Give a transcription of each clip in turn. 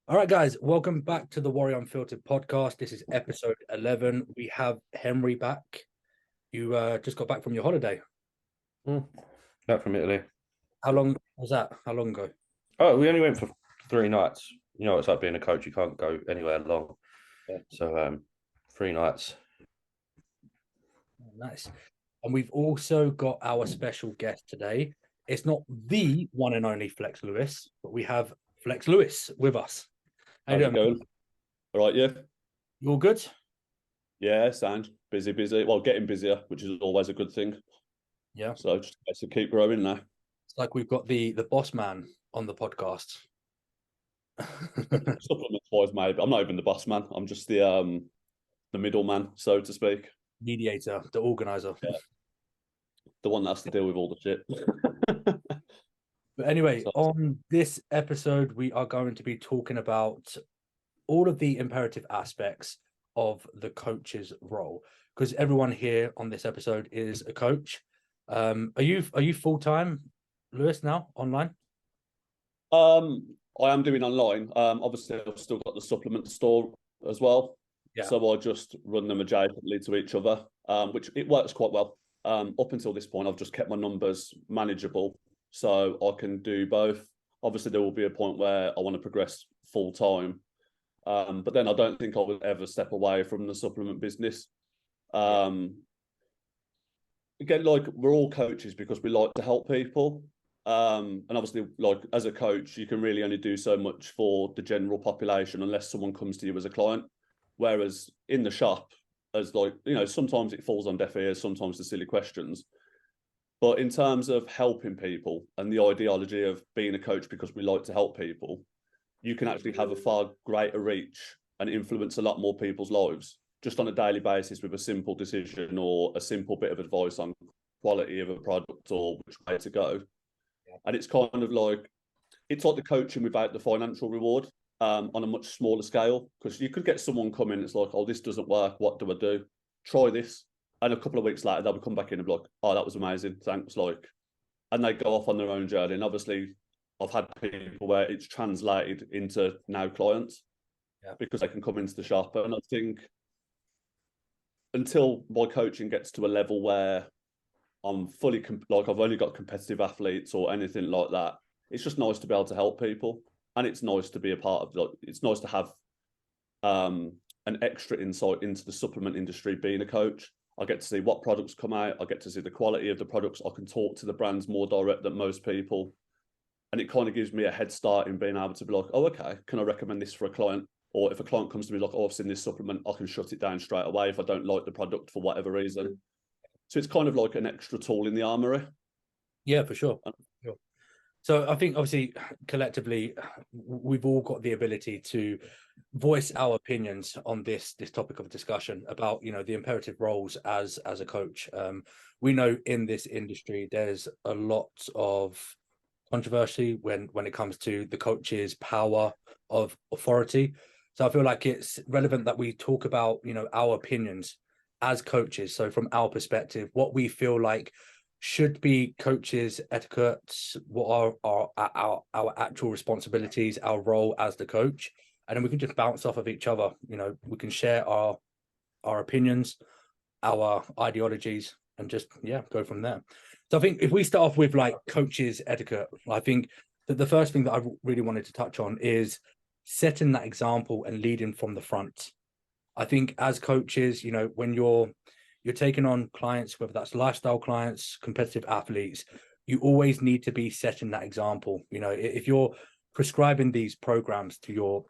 All right, guys, welcome back to the Warrior Unfiltered podcast. This is episode 11. We have Henry back. You just got back from your holiday. Mm. Back from Italy. How long was that? How long ago? Oh, we only went for 3 nights. You know, it's like being a coach. You can't go anywhere long. Yeah. So, 3 nights. Nice. And we've also got our special guest today. It's not the one and only Flex Lewis, but we have Flex Lewis with us. How you How's it doing, man? going? All right, yeah. You all good? Yeah, sound busy. Well, getting busier, which is always a good thing. Yeah. So just has to keep growing now. It's like we've got the boss man on the podcast. Supplements wise, maybe. I'm not even the boss man. I'm just the middleman, so to speak. Mediator, the organizer. Yeah. The one that has to deal with all the shit. But anyway, So- on this episode, we are going to be talking about all of the imperative aspects of the coach's role, because everyone here on this episode is a coach. Are you full time, Lewis, now online? I am doing online. Obviously I've still got the supplement store as well. Yeah. So I just run them adjacently to each other, which it works quite well. Up until this point, I've just kept my numbers manageable, so I can do both. Obviously, there will be a point where I want to progress full time, but then I don't think I would ever step away from the supplement business. Again, like we're all coaches because we like to help people. And obviously, like as a coach, you can really only do so much for the general population unless someone comes to you as a client. Whereas in the shop, as like, you know, sometimes it falls on deaf ears, sometimes the silly questions. But in terms of helping people and the ideology of being a coach because we like to help people, you can actually have a far greater reach and influence a lot more people's lives just on a daily basis with a simple decision or a simple bit of advice on quality of a product or which way to go. Yeah. And it's kind of like, it's like the coaching without the financial reward on a much smaller scale, because you could get someone come in, it's like, oh, this doesn't work. What do I do? Try this. And a couple of weeks later, they'll come back in and be like, oh, that was amazing. Thanks. Like, and they go off on their own journey. And obviously, I've had people where it's translated into now clients because they can come into the shop. And I think until my coaching gets to a level where I'm fully like I've only got competitive athletes or anything like that, it's just nice to be able to help people, and it's nice to be a part of. Like, it's nice to have an extra insight into the supplement industry. Being a coach, I get to see what products come out. I get to see the quality of the products. I can talk to the brands more direct than most people, and it kind of gives me a head start in being able to be like, oh, okay, can I recommend this for a client? Or if a client comes to me like, oh, I've seen this supplement, I can shut it down straight away if I don't like the product for whatever reason. So it's kind of like an extra tool in the armory. Yeah, for sure. So I think obviously collectively we've all got the ability to voice our opinions on this topic of discussion about, you know, the imperative roles as a coach. We know in this industry there's a lot of controversy when it comes to the coach's power of authority. So I feel like it's relevant that we talk about, you know, our opinions as coaches. So from our perspective, what we feel like should be coaches' etiquettes, what are our actual responsibilities, our role as the coach, and then we can just bounce off of each other. You know, we can share our opinions, our ideologies, and just go from there. So I think if we start off with like coaches' etiquette, I think that the first thing that I really wanted to touch on is setting that example and leading from the front. I think as coaches, you know, when you're taking on clients, whether that's lifestyle clients, competitive athletes, you always need to be setting that example. You know, if you're prescribing these programs to your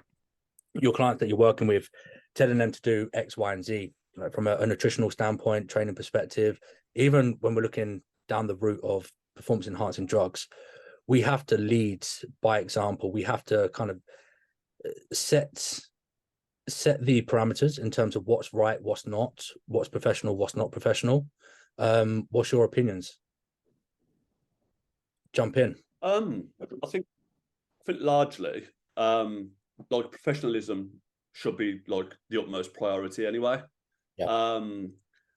clients that you're working with, telling them to do X, Y, and Z, like from a nutritional standpoint, training perspective, even when we're looking down the route of performance enhancing drugs, we have to lead by example. We have to kind of set the parameters in terms of what's right, what's not, what's professional, what's not professional. What's your opinions? Jump in. I think largely, like professionalism should be like the utmost priority anyway. Yeah.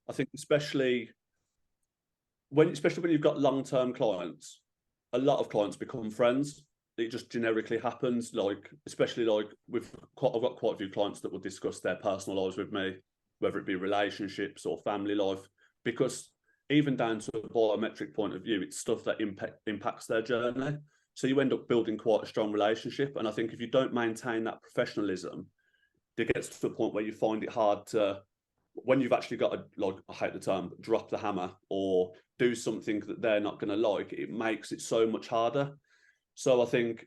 I think especially when you've got long-term clients, a lot of clients become friends. it just generically happens. Like, especially like I've got quite a few clients that will discuss their personal lives with me, whether it be relationships or family life, because even down to a biometric point of view, it's stuff that impacts their journey. So you end up building quite a strong relationship. And I think if you don't maintain that professionalism, it gets to a point where you find it hard to, when you've actually got to, like, I hate the term, but drop the hammer or do something that they're not going to like, it makes it so much harder. So I think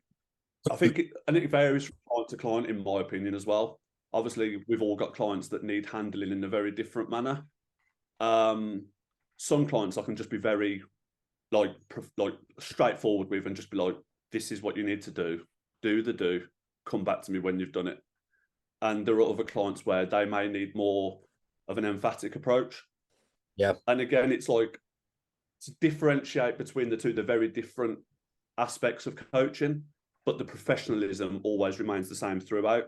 it varies from client to client, in my opinion, as well. Obviously, we've all got clients that need handling in a very different manner. Some clients I can just be very like straightforward with and just be like, this is what you need to do, come back to me when you've done it. And there are other clients where they may need more of an emphatic approach. Yeah. And again, it's like to differentiate between the two, the very different aspects of coaching, but the professionalism always remains the same throughout.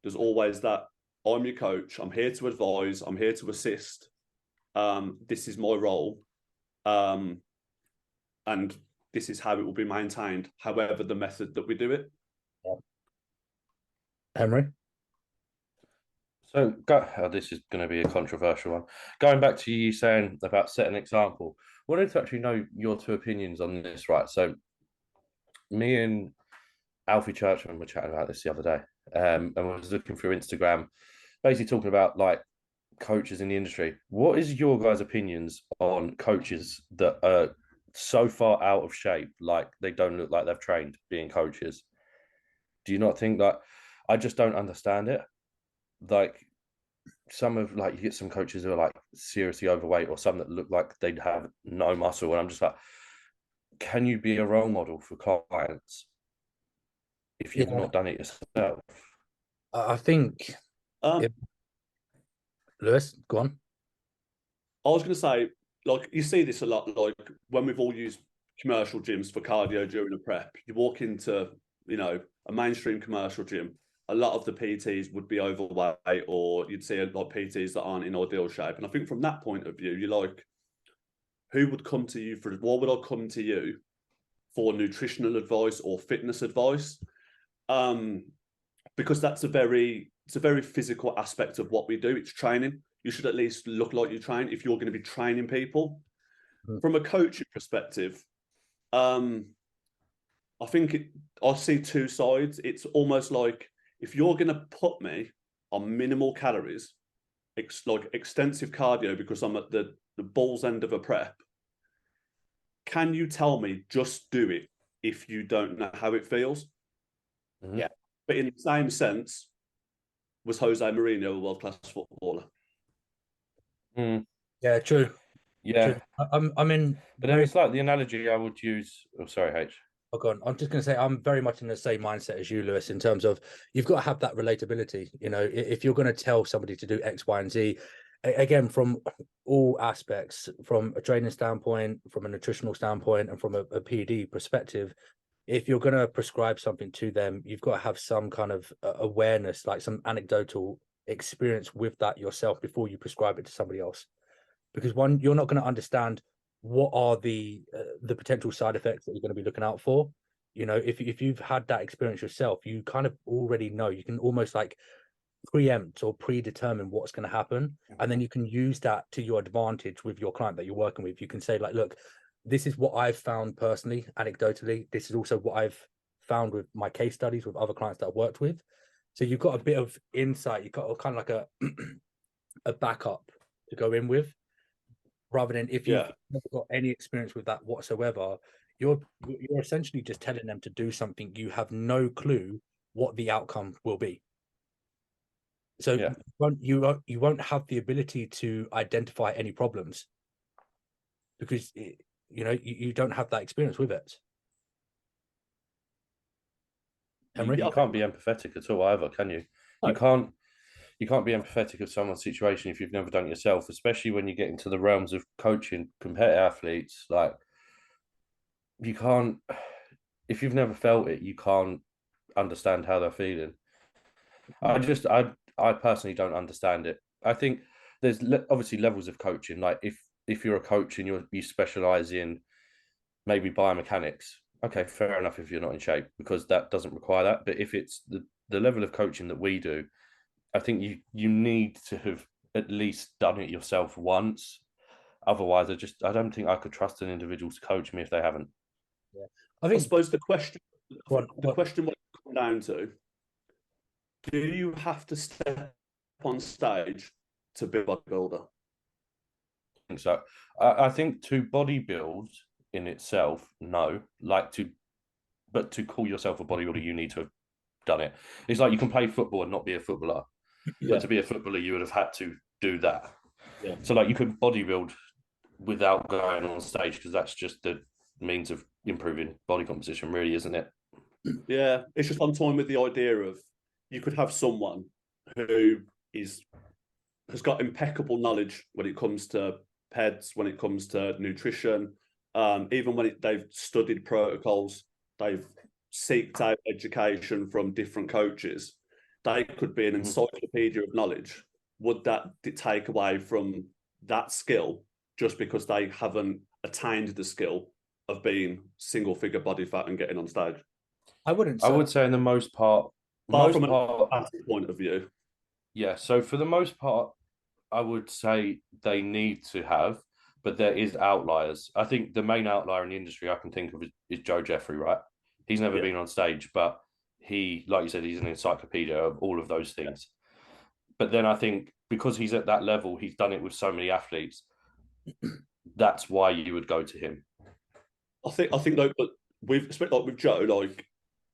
There's always that, I'm your coach, I'm here to advise, I'm here to assist. This is my role. And this is how it will be maintained, however the method that we do it. Yeah. Henry? So this is going to be a controversial one. Going back to you saying about setting an example, I wanted to actually know your two opinions on this, right? So me and Alfie Churchman were chatting about this the other day, and I was looking through Instagram, basically talking about like coaches in the industry. What is your guys' opinions on coaches that are so far out of shape, like they don't look like they've trained being coaches? Do you not think that? I just don't understand it. Like you get some coaches who are like seriously overweight, or some that look like they'd have no muscle, and I'm just like, can you be a role model for clients if you've not done it yourself? I think Lewis, go on. I was going to say, like, you see this a lot, like when we've all used commercial gyms for cardio during a prep, you walk into, a mainstream commercial gym, a lot of the PTs would be overweight, or you'd see a lot of PTs that aren't in ideal shape. And I think from that point of view, you're like, who would come to you for, why would I come to you for nutritional advice or fitness advice? Because it's a very physical aspect of what we do. It's training. You should at least look like you train if you're going to be training people. From a coaching perspective, I think I see two sides. It's almost like, if you're going to put me on minimal calories, like extensive cardio because I'm at the balls end of a prep, can you tell me just do it if you don't know how it feels? Mm-hmm. Yeah. But in the same sense, was Jose Mourinho a world-class footballer? Yeah, true. Yeah. True. I mean, but then it's like the analogy I would use. Oh, sorry, H. Oh, go on. I'm just going to say I'm very much in the same mindset as you, Lewis, in terms of you've got to have that relatability. If you're going to tell somebody to do X, Y, and Z, again, from all aspects, from a training standpoint, from a nutritional standpoint, and from a PD perspective, if you're going to prescribe something to them, you've got to have some kind of awareness, like some anecdotal experience with that yourself before you prescribe it to somebody else. Because one, you're not going to understand what are the potential side effects that you're going to be looking out for. If you've had that experience yourself, you kind of already know. You can almost like preempt or predetermine what's going to happen, and then you can use that to your advantage with your client that you're working with. You can say, like, look, this is what I've found personally, anecdotally. This is also what I've found with my case studies with other clients that I've worked with. So you've got a bit of insight. You've got kind of like a backup to go in with, rather than if you've never got any experience with that whatsoever, you're essentially just telling them to do something you have no clue what the outcome will be. So you won't have the ability to identify any problems because you don't have that experience with it. Henry? You can't be empathetic at all either, can you? No. You can't be empathetic of someone's situation if you've never done it yourself, especially when you get into the realms of coaching compared to athletes. Like, you can't, if you've never felt it, you can't understand how they're feeling. I personally don't understand it. I think there's obviously levels of coaching. Like if you're a coach and you specialize in maybe biomechanics, okay, fair enough if you're not in shape, because that doesn't require that. But if it's the level of coaching that we do, I think you need to have at least done it yourself once. Otherwise, I don't think I could trust an individual to coach me if they haven't. Yeah. I I think suppose the question what what it comes down to, do you have to step on stage to be a bodybuilder? So I think to bodybuild in itself, no. But to call yourself a bodybuilder, you need to have done it. It's like you can play football and not be a footballer, Yeah. but to be a footballer, you would have had to do that. Yeah. So like you could bodybuild without going on stage, because that's just the means of improving body composition, really, isn't it? Yeah, it's just I'm toying with the idea of you could have someone who has got impeccable knowledge when it comes to PEDs, when it comes to nutrition, even when they've studied protocols, they've seeked out education from different coaches. They could be an encyclopedia of knowledge. Would that take away from that skill just because they haven't attained the skill of being single figure body fat and getting on stage? I wouldn't I say would say in the most part, Far from an point of view. yeah. So for the most part, I would say they need to have, but there is outliers. I think the main outlier in the industry I can think of is Joe Jeffrey, right? He's never been on stage, but he, like you said, he's an encyclopedia of all of those things. But then I think because he's at that level, he's done it with so many athletes. That's why you would go to him. I think though, but with Joe, like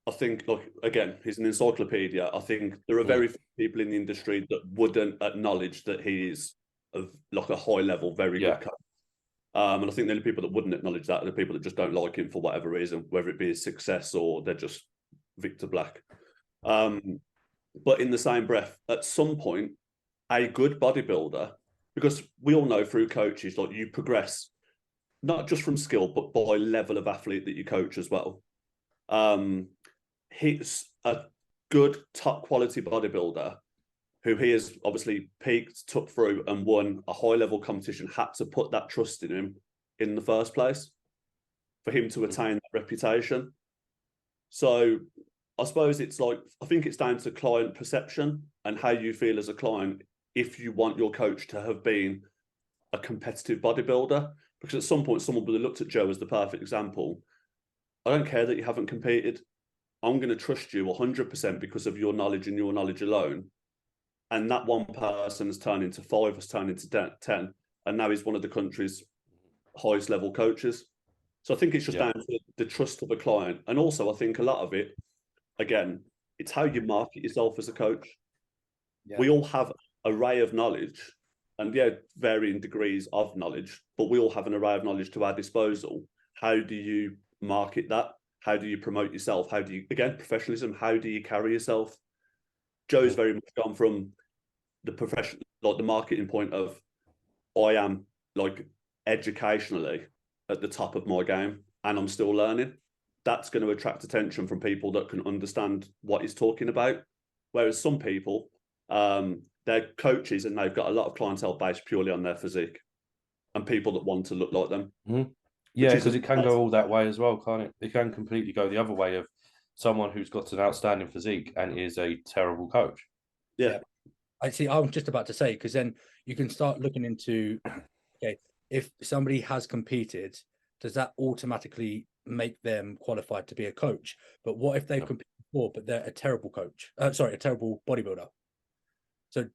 I think like again, he's an encyclopedia. I think there are very few people in the industry that wouldn't acknowledge that he is of like a high level, very good coach. And I think the only people that wouldn't acknowledge that are the people that just don't like him for whatever reason, whether it be his success or they're just Victor Black. But in the same breath, at some point, a good bodybuilder, because we all know through coaches, like you progress not just from skill, but by level of athlete that you coach as well. He's a good top quality bodybuilder who he has obviously peaked, took through and won a high level competition, had to put that trust in him in the first place for him to attain that reputation. So I suppose it's like, I think it's down to client perception and how you feel as a client if you want your coach to have been a competitive bodybuilder. Because at some point, someone would have looked at Joe as the perfect example. I don't care that you haven't competed. I'm going to trust you 100% because of your knowledge and your knowledge alone. And that one person has turned into 5, has turned into 10, and now he's one of the country's highest level coaches. So I think it's just down to the trust of a client. And also, I think a lot of it, again, it's how you market yourself as a coach. Yeah. We all have an array of knowledge and varying degrees of knowledge, but we all have an array of knowledge to our disposal. How do you market that? How do you promote yourself? How do you, again, professionalism, how do you carry yourself? Joe's very much gone from the profession, like the marketing point of, I am like educationally at the top of my game and I'm still learning. That's going to attract attention from people that can understand what he's talking about. Whereas some people, they're coaches and they've got a lot of clientele based purely on their physique and people that want to look like them. Mm-hmm. Yeah, because it can go all that way as well, can't it? It can completely go the other way of someone who's got an outstanding physique and is a terrible coach. Yeah. I see. I'm just about to say, because then you can start looking into, okay, if somebody has competed, does that automatically make them qualified to be a coach? But what if they've competed before, but they're a terrible coach? A terrible bodybuilder. So,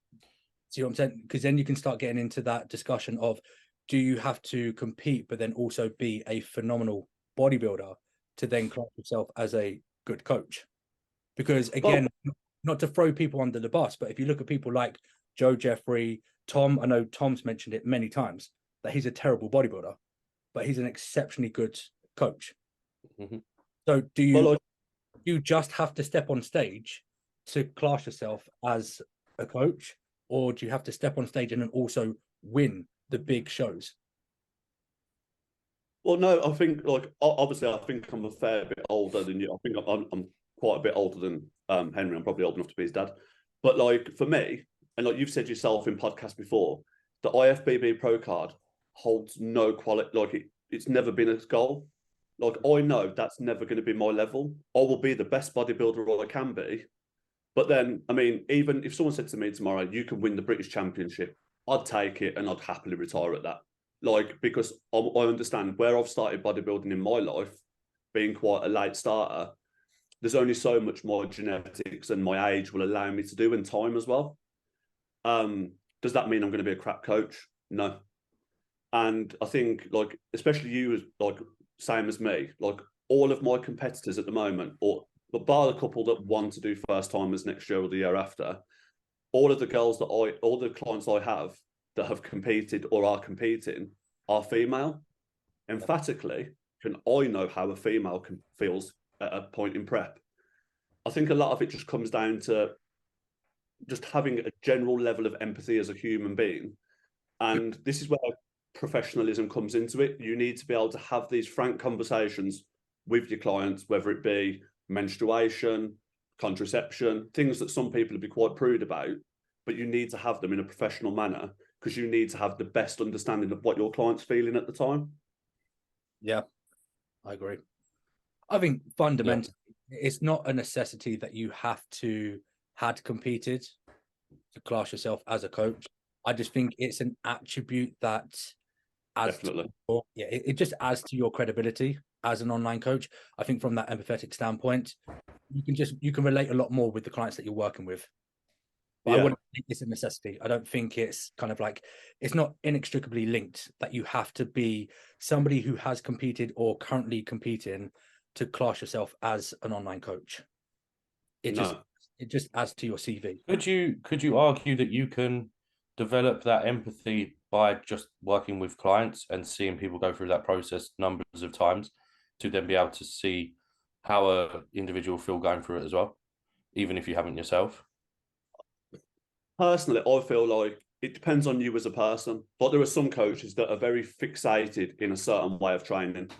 see what I'm saying? Because then you can start getting into that discussion of, do you have to compete, but then also be a phenomenal bodybuilder to then class yourself as a good coach? Because again, not to throw people under the bus, but if you look at people like Joe Jeffrey, Tom, I know Tom's mentioned it many times, that he's a terrible bodybuilder, but he's an exceptionally good coach. Mm-hmm. So do you just have to step on stage to class yourself as a coach, or do you have to step on stage and then also win the big shows? Well, no, I think obviously I think I'm a fair bit older than you. I think I'm quite a bit older than Henry. I'm probably old enough to be his dad. But like for me, and like you've said yourself in podcasts before, the IFBB Pro card holds no quality. Like it's never been a goal. Like, I know that's never going to be my level. I will be the best bodybuilder I can be. But then, I mean, even if someone said to me tomorrow, you can win the British Championship, I'd take it and I'd happily retire at that. Like, because I understand where I've started bodybuilding in my life, being quite a late starter, there's only so much my genetics and my age will allow me to do, and time as well. Does that mean I'm going to be a crap coach? No. And I think, like, especially you, like, same as me, like, all of my competitors at the moment, or but bar the couple that want to do first timers next year or the year after, all of the girls that all the clients I have that have competed or are competing are female. Emphatically, can I know how a female feels at a point in prep? I think a lot of it just comes down to just having a general level of empathy as a human being. And this is where professionalism comes into it. You need to be able to have these frank conversations with your clients, whether it be menstruation, contraception, things that some people would be quite prude about, but you need to have them in a professional manner because you need to have the best understanding of what your client's feeling at the time. Yeah, I agree. I think fundamentally, it's not a necessity that you have to had competed to class yourself as a coach. I just think it's an attribute that adds Definitely. it just adds to your credibility as an online coach. I think from that empathetic standpoint, you can relate a lot more with the clients that you're working with. But I wouldn't think it's a necessity. I don't think it's kind of like, it's not inextricably linked that you have to be somebody who has competed or currently competing to class yourself as an online coach. It just adds to your CV. Could you argue that you can develop that empathy by just working with clients and seeing people go through that process numbers of times to then be able to see how a individual feel going through it as well, even if you haven't yourself? Personally, I feel like it depends on you as a person, but there are some coaches that are very fixated in a certain way of training,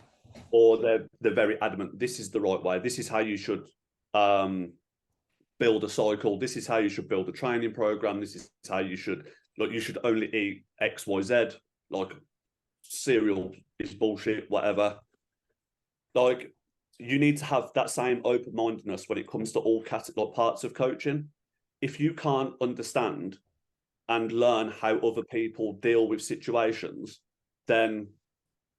or they're very adamant, this is the right way, this is how you should build a cycle, this is how you should build a training program, this is how you should, like, you should only eat XYZ, like cereal is bullshit, whatever. Like, you need to have that same open-mindedness when it comes to all parts of coaching. If you can't understand and learn how other people deal with situations, then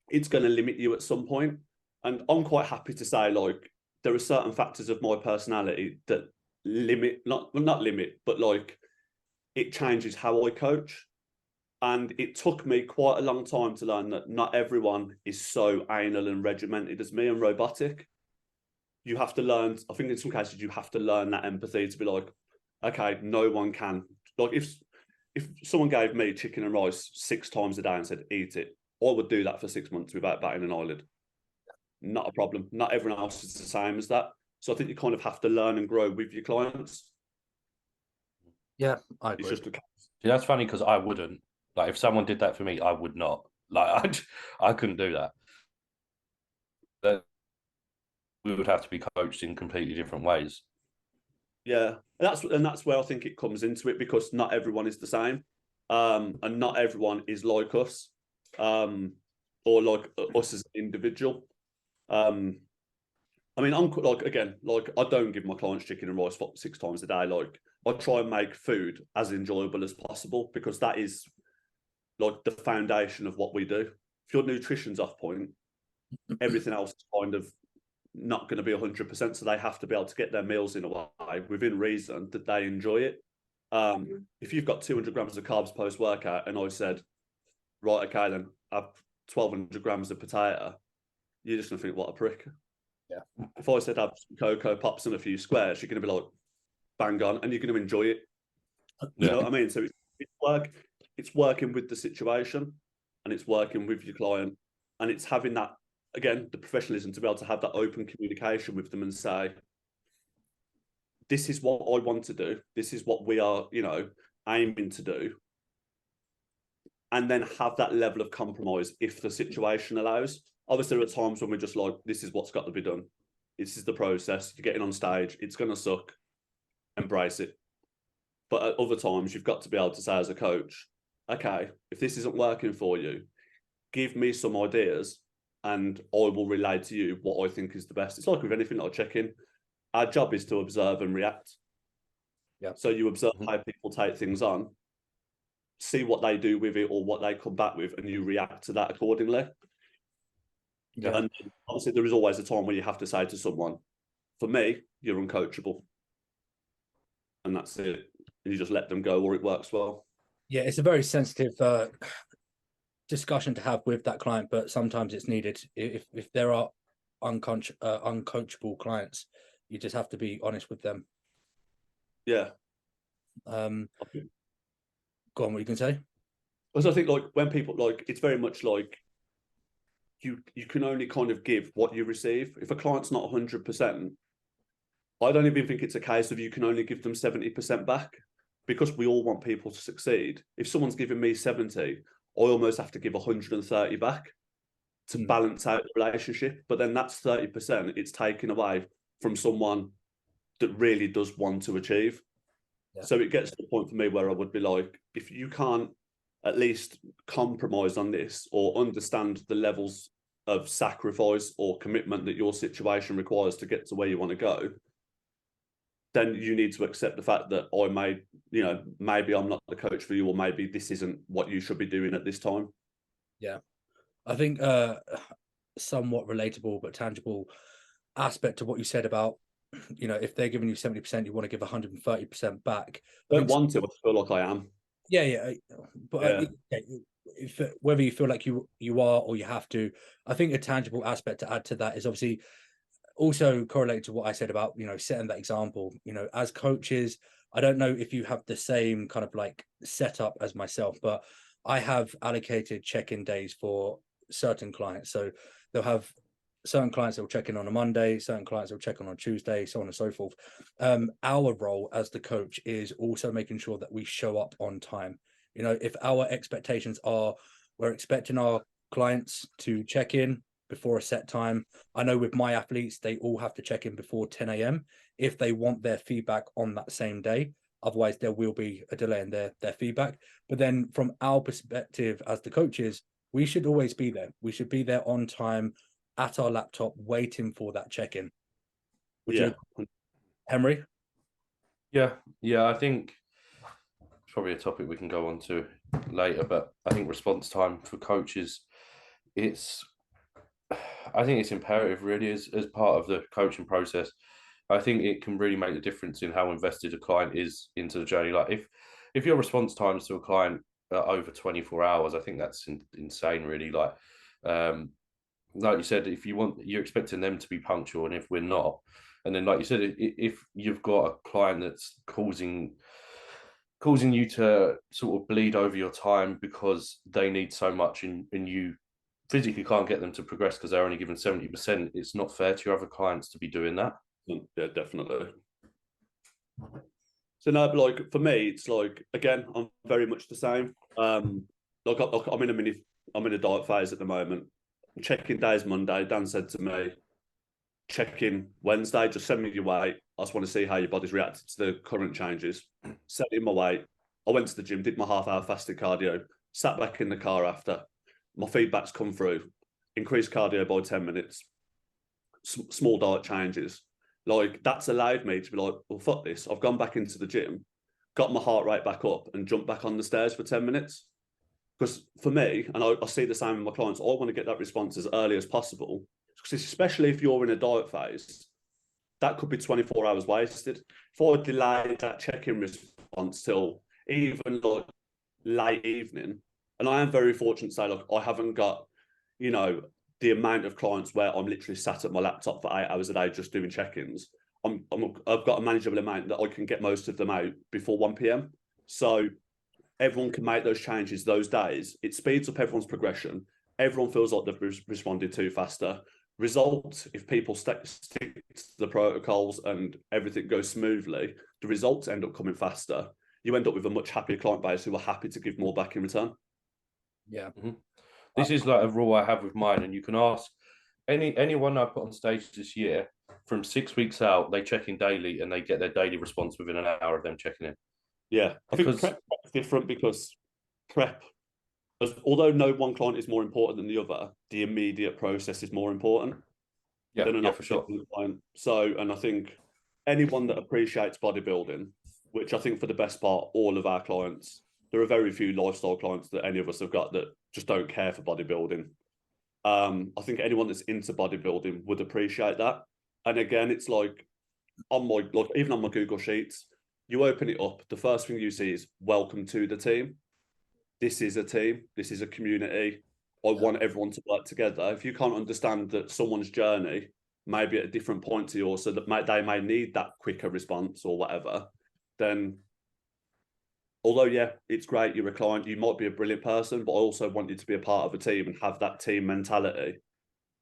it's going to limit you at some point. And I'm quite happy to say, like, there are certain factors of my personality that limit, not limit, but like, it changes how I coach. And it took me quite a long time to learn that not everyone is so anal and regimented as me and robotic. You have to learn, I think in some cases, you have to learn that empathy to be like, okay, no one can. Like, if someone gave me chicken and rice 6 times a day and said, eat it, I would do that for 6 months without batting an eyelid. Not a problem. Not everyone else is the same as that. So I think you kind of have to learn and grow with your clients. Yeah, I agree. It's just See, that's funny because I wouldn't. Like, if someone did that for me, I would not. Like, I couldn't do that. But we would have to be coached in completely different ways. Yeah, and that's where I think it comes into it, because not everyone is the same, and not everyone is like us, or like us as an individual. I mean, I'm like, again, like, I don't give my clients chicken and rice 6 times a day. Like, I try and make food as enjoyable as possible, because that is like the foundation of what we do. If your nutrition's off point, everything else is kind of not going to be 100%. So they have to be able to get their meals in a way within reason that they enjoy it. If you've got 200 grams of carbs post workout, and I said, right, okay, then have 1,200 grams of potato, you're just going to think, what a prick. Yeah. If I said have some Cocoa Pops and a few squares, you're going to be like, bang on, and you're going to enjoy it. You know what I mean? So it's working with the situation, and it's working with your client, and it's having that, again, the professionalism to be able to have that open communication with them and say, this is what I want to do. This is what we are, aiming to do. And then have that level of compromise if the situation allows. Obviously, there are times when we're just like, this is what's got to be done. This is the process. You're getting on stage. It's going to suck. Embrace it. But at other times, you've got to be able to say as a coach, okay, if this isn't working for you, give me some ideas and I will relay to you what I think is the best. It's like with anything that I check in. Our job is to observe and react. Yeah. So you observe how people take things on, see what they do with it or what they come back with, and you react to that accordingly. Yeah. And obviously, there is always a time when you have to say to someone, for me, you're uncoachable. And that's it. You just let them go, or it works well. Yeah, it's a very sensitive discussion to have with that client, but sometimes it's needed. If there are uncoachable clients, you just have to be honest with them. Yeah. Go on, what you can say? Because I think like when people like, it's very much like you can only kind of give what you receive. If a client's not 100%, I don't even think it's a case of you can only give them 70% back, because we all want people to succeed. If someone's giving me 70, I almost have to give 130 back to balance out the relationship. But then that's 30%. It's taken away from someone that really does want to achieve. Yeah. So it gets to the point for me where I would be like, if you can't at least compromise on this or understand the levels of sacrifice or commitment that your situation requires to get to where you want to go, then you need to accept the fact that maybe I'm not the coach for you, or maybe this isn't what you should be doing at this time. Yeah. I think somewhat relatable but tangible aspect to what you said about, if they're giving you 70%, you want to give 130% back. I don't want to, I feel like I am. Yeah. But if whether you feel like you are or you have to, I think a tangible aspect to add to that is obviously also correlated to what I said about, setting that example. As coaches, I don't know if you have the same kind of like setup as myself, but I have allocated check-in days for certain clients. So they'll have certain clients that will check in on a Monday, certain clients that will check in on Tuesday, so on and so forth. Our role as the coach is also making sure that we show up on time. If our expectations are, we're expecting our clients to check in before a set time. I know with my athletes, they all have to check in before 10 a.m. if they want their feedback on that same day. Otherwise, there will be a delay in their feedback. But then from our perspective as the coaches, we should always be there. We should be there on time at our laptop waiting for that check-in. Would you, Henry? Yeah, I think it's probably a topic we can go on to later, but I think response time for coaches, I think it's imperative really as part of the coaching process. I think it can really make the difference in how invested a client is into the journey. Like if your response times to a client are over 24 hours, I think that's insane really. Like you said, if you're expecting them to be punctual, and if we're not, and then like you said, if you've got a client that's causing you to sort of bleed over your time because they need so much and you physically can't get them to progress because they're only given 70%, it's not fair to your other clients to be doing that. Yeah, definitely. So no, but like for me, it's like, again, I'm very much the same. I'm in a diet phase at the moment. Check-in day is Monday. Dan said to me, check-in Wednesday, just send me your weight. I just want to see how your body's reacted to the current changes. Sent in my weight. I went to the gym, did my half-hour fasted cardio, sat back in the car after. My feedback's come through. Increased cardio by 10 minutes. Small diet changes. Like, that's allowed me to be like, well, fuck this. I've gone back into the gym, got my heart rate back up, and jumped back on the stairs for 10 minutes. Because for me, and I see the same with my clients, I want to get that response as early as possible. Because especially if you're in a diet phase, that could be 24 hours wasted. If I delay that check-in response till even like late evening, and I am very fortunate to say, look, I haven't got, the amount of clients where I'm literally sat at my laptop for 8 hours a day just doing check-ins. I've got a manageable amount that I can get most of them out before 1 p.m. So everyone can make those changes those days. It speeds up everyone's progression. Everyone feels like they've responded to faster. Result, if people stick to the protocols and everything goes smoothly, the results end up coming faster. You end up with a much happier client base who are happy to give more back in return. Yeah. Mm-hmm. This is like a rule I have with mine, and you can ask anyone I put on stage this year, from 6 weeks out, they check in daily and they get their daily response within an hour of them checking in. Yeah, I think prep's different because prep although no one client is more important than the other, the immediate process is more important than an for sure. client. So, and I think anyone that appreciates bodybuilding, which I think for the best part, all of our clients, there are very few lifestyle clients that any of us have got that just don't care for bodybuilding. I think anyone that's into bodybuilding would appreciate that. And again, it's like even on my Google Sheets, you open it up, the first thing you see is welcome to the team. This is a team, this is a community. I want everyone to work together. If you can't understand that someone's journey may be at a different point to yours, so that they may need that quicker response or whatever, then although, yeah, it's great, you're a client, you might be a brilliant person, but I also want you to be a part of a team and have that team mentality.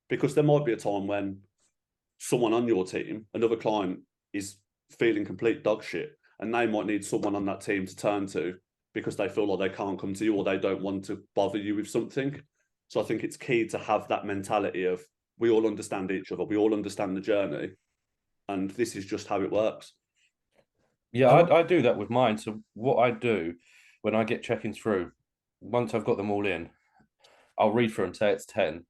Because there might be a time when someone on your team, another client, is feeling complete dog shit, and they might need someone on that team to turn to because they feel like they can't come to you or they don't want to bother you with something. So I think it's key to have that mentality of we all understand each other, we all understand the journey, and this is just how it works. Yeah, I do that with mine. So what I do when I get check-ins through, once I've got them all in, I'll read through and say it's 10.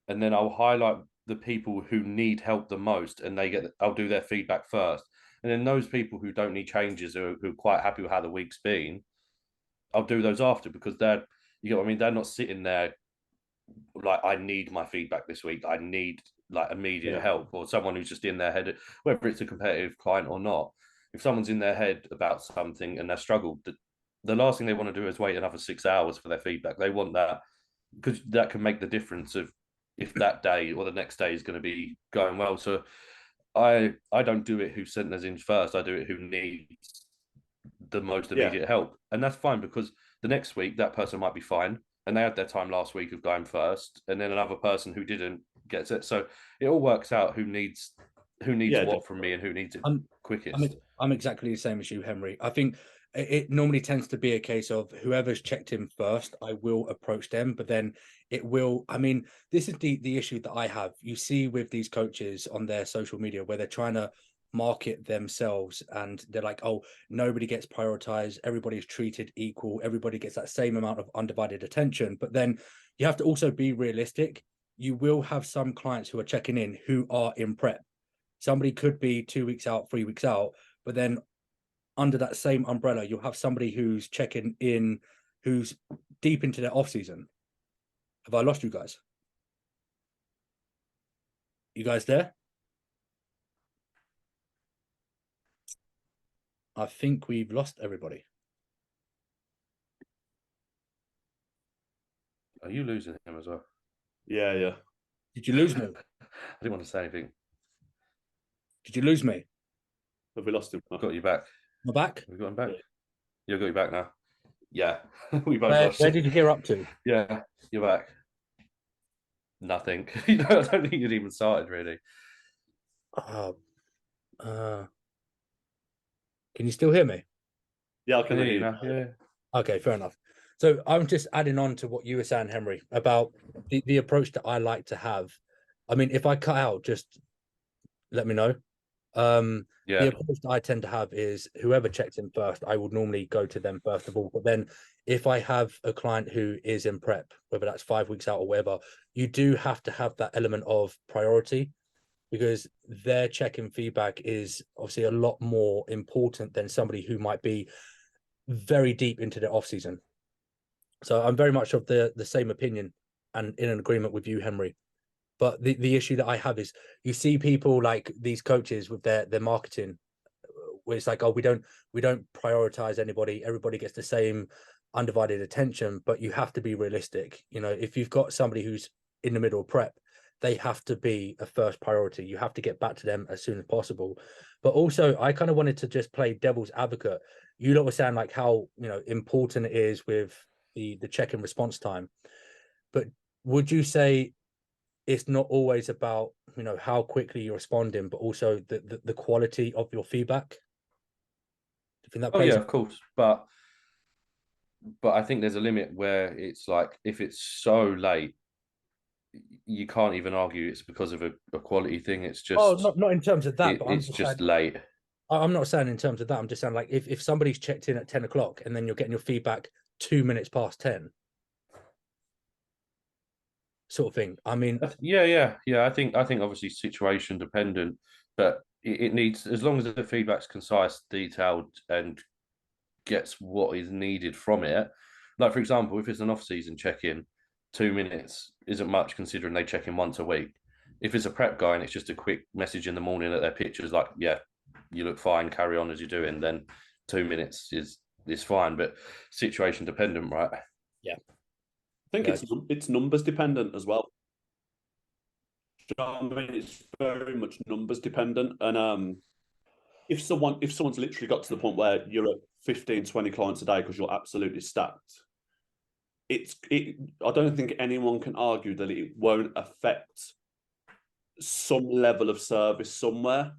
And then I'll highlight the people who need help the most, and I'll do their feedback first. And then those people who don't need changes or who are quite happy with how the week's been, I'll do those after, because you know what I mean? They're not sitting there like, I need my feedback this week. I need like immediate help, or someone who's just in their head, whether it's a competitive client or not. If someone's in their head about something and they've struggled, the last thing they want to do is wait another 6 hours for their feedback. They want that, because that can make the difference of if that day or the next day is going to be going well. So I don't do it who sent us in first. I do it who needs the most immediate help. And that's fine, because the next week that person might be fine and they had their time last week of going first, and then another person who didn't gets it. So it all works out who needs what from me and who needs it quickest. I'm exactly the same as you, Henry. I think it normally tends to be a case of whoever's checked in first, I will approach them, but then it will, I mean, this is the issue that I have. You see with these coaches on their social media where they're trying to market themselves and they're like, oh, nobody gets prioritized, everybody's treated equal, everybody gets that same amount of undivided attention. But then you have to also be realistic. You will have some clients who are checking in who are in prep. Somebody could be 2 weeks out, 3 weeks out, but then under that same umbrella, you'll have somebody who's checking in, who's deep into their off season. Have I lost you guys? You guys there? I think we've lost everybody. Are you losing him as well? Yeah. Did you lose me? I didn't want to say anything. Did you lose me? Have we lost him? I've got you back. I'm back. We've got him back. You've got you back now. Yeah. We both Where lost. did you hear up to? Yeah, you're back. Nothing. I don't think you'd even started really. Can you still hear me? Yeah, I can hear you now. Yeah. Okay, fair enough. So I'm just adding on to what you were saying, Henry, about the approach that I like to have. I mean, if I cut out, just let me know. The approach that I tend to have is whoever checks in first, I would normally go to them first of all. But then if I have a client who is in prep, whether that's 5 weeks out or whatever, you do have to have that element of priority, because their check-in feedback is obviously a lot more important than somebody who might be very deep into their off season. So I'm very much of the same opinion and in an agreement with you, Henry. But the issue that I have is you see people like these coaches with their marketing, where it's like, oh, we don't prioritize anybody. Everybody gets the same undivided attention, but you have to be realistic. You know, if you've got somebody who's in the middle of prep, they have to be a first priority. You have to get back to them as soon as possible. But also, I kind of wanted to just play devil's advocate. You lot were saying like how, you know, important it is with the check-in response time. But would you say it's not always about, you know, how quickly you're responding, but also the quality of your feedback? Do you think that plays? Yeah, of course. But I think there's a limit where it's like, if it's so late, you can't even argue it's because of a quality thing. It's just not in terms of that, but it's just late. I'm not saying in terms of that. I'm just saying like if somebody's checked in at 10 o'clock and then you're getting your feedback 2 minutes past 10, sort of thing. I mean, Yeah. I think obviously situation dependent, but it needs, as long as the feedback's concise, detailed, and gets what is needed from it. Like, for example, if it's an off-season check-in, 2 minutes isn't much considering they check in once a week. If it's a prep guy and it's just a quick message in the morning at their pictures, like, yeah, you look fine, carry on as you're doing, then 2 minutes is fine. But situation dependent, right? yeah, I think Yeah. it's numbers dependent as well. Do you know what I mean? It's very much numbers dependent. And if someone's literally got to the point where you're at 15, 20 clients a day because you're absolutely stacked, I don't think anyone can argue that it won't affect some level of service somewhere.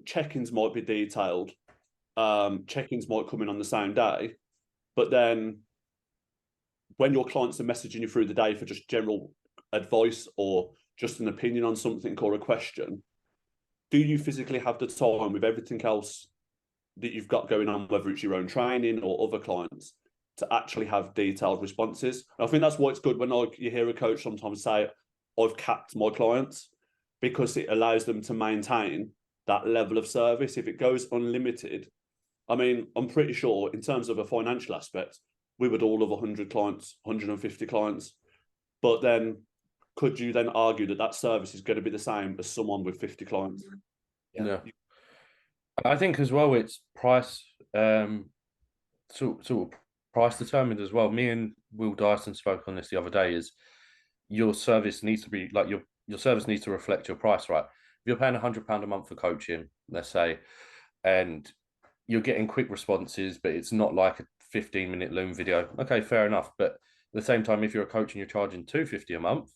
Check-ins might be detailed. Check-ins might come in on the same day, but then when your clients are messaging you through the day for just general advice or just an opinion on something or a question, do you physically have the time with everything else that you've got going on, whether it's your own training or other clients, to actually have detailed responses? And I think that's why it's good when you hear a coach sometimes say, I've capped my clients, because it allows them to maintain that level of service. If it goes unlimited, I mean, I'm pretty sure in terms of a financial aspect, we would all have 100 clients, 150 clients. But then could you then argue that that service is going to be the same as someone with 50 clients? Yeah. I think as well it's price, sort of price determined as well. Me and Will Dyson spoke on this the other day. Is your service needs to be like your service needs to reflect your price, right? If you're paying £100 a month for coaching, let's say, and you're getting quick responses, but it's not like a 15-minute Loom video. Okay, fair enough. But at the same time, if you're a coach and you're charging £250 a month,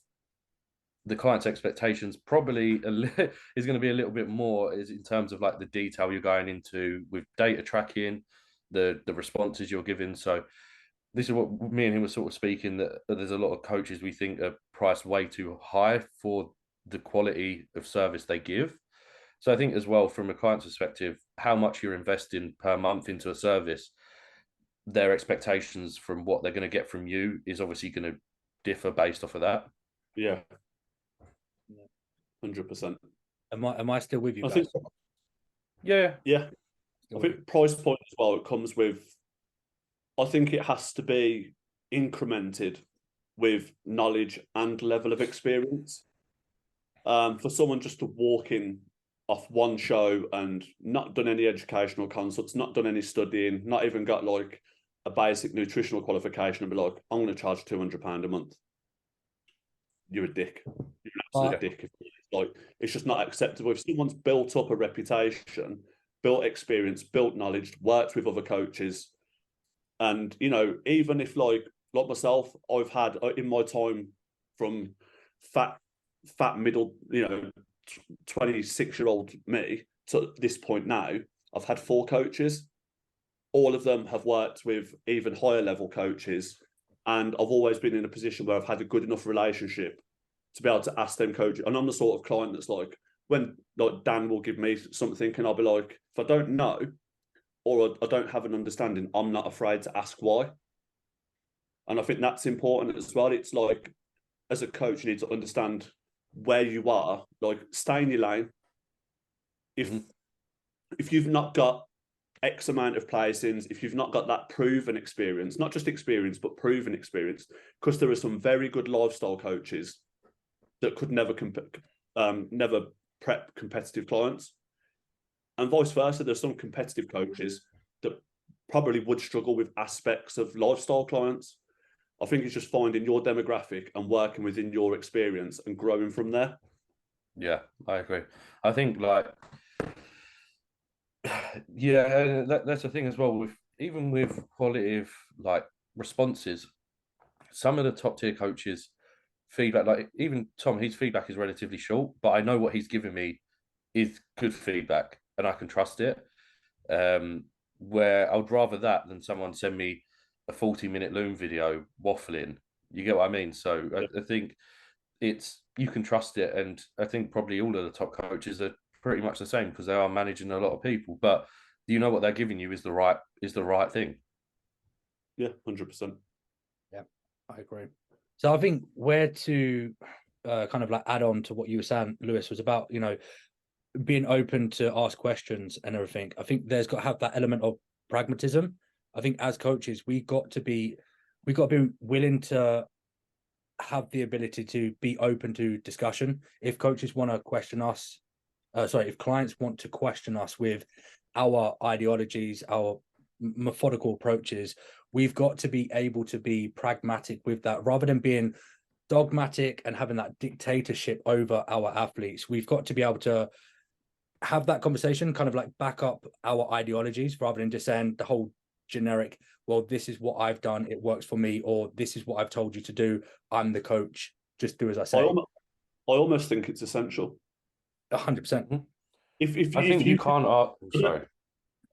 the client's expectations probably is going to be a little bit more, is in terms of like the detail you're going into with data tracking, the responses you're giving. So this is what me and him were sort of speaking, that there's a lot of coaches we think are priced way too high for the quality of service they give. So I think as well, from a client's perspective, how much you're investing per month into a service, their expectations from what they're going to get from you is obviously going to differ based off of that. Yeah. 100%. am I still with you I guys? think, Yeah. I think price point as well, it comes with, I think it has to be incremented with knowledge and level of experience. For someone just to walk in off one show and not done any educational consults, not done any studying, not even got like a basic nutritional qualification, and be like, I'm going to charge £200 a month. You're a dick. You're an absolute dick. Like, it's just not acceptable. If someone's built up a reputation, built experience, built knowledge, worked with other coaches, and even if like myself, I've had in my time from fat middle 26-year-old me to this point now, I've had 4 coaches. All of them have worked with even higher level coaches, and I've always been in a position where I've had a good enough relationship to be able to ask them coaches. And I'm the sort of client that's like, when like Dan will give me something and I'll be like, if I don't know or I don't have an understanding, I'm not afraid to ask why. And I think that's important as well. It's like, as a coach, you need to understand where you are, like stay in your lane. If you've not got X amount of placings, if you've not got that proven experience, not just experience, but proven experience, because there are some very good lifestyle coaches that could never prep competitive clients. And vice versa, there's some competitive coaches that probably would struggle with aspects of lifestyle clients. I think it's just finding your demographic and working within your experience and growing from there. Yeah, I agree. I think like, yeah, that's the thing as well. Even with qualitative like responses, some of the top tier coaches feedback, like even Tom, his feedback is relatively short, but I know what he's giving me is good feedback and I can trust it. Where I would rather that than someone send me a 40-minute Loom video waffling. You get what I mean? So yeah. I think you can trust it, and I think probably all of the top coaches are pretty much the same because they are managing a lot of people. But you know what they're giving you is the right thing. Yeah, 100%. Yeah, I agree. So I think where to kind of like add on to what you were saying, Lewis, was about, you know, being open to ask questions and everything. I think there's got to have that element of pragmatism. I think as coaches, we got to be willing to have the ability to be open to discussion. If coaches want to question us, if clients want to question us with our ideologies, our methodical approaches, we've got to be able to be pragmatic with that rather than being dogmatic and having that dictatorship over our athletes. We've got to be able to have that conversation, kind of like back up our ideologies rather than just saying the whole generic, well, this is what I've done, it works for me, or this is what I've told you to do, I'm the coach, just do as I say. I almost think it's essential. 100%. If I think you can't. Sorry.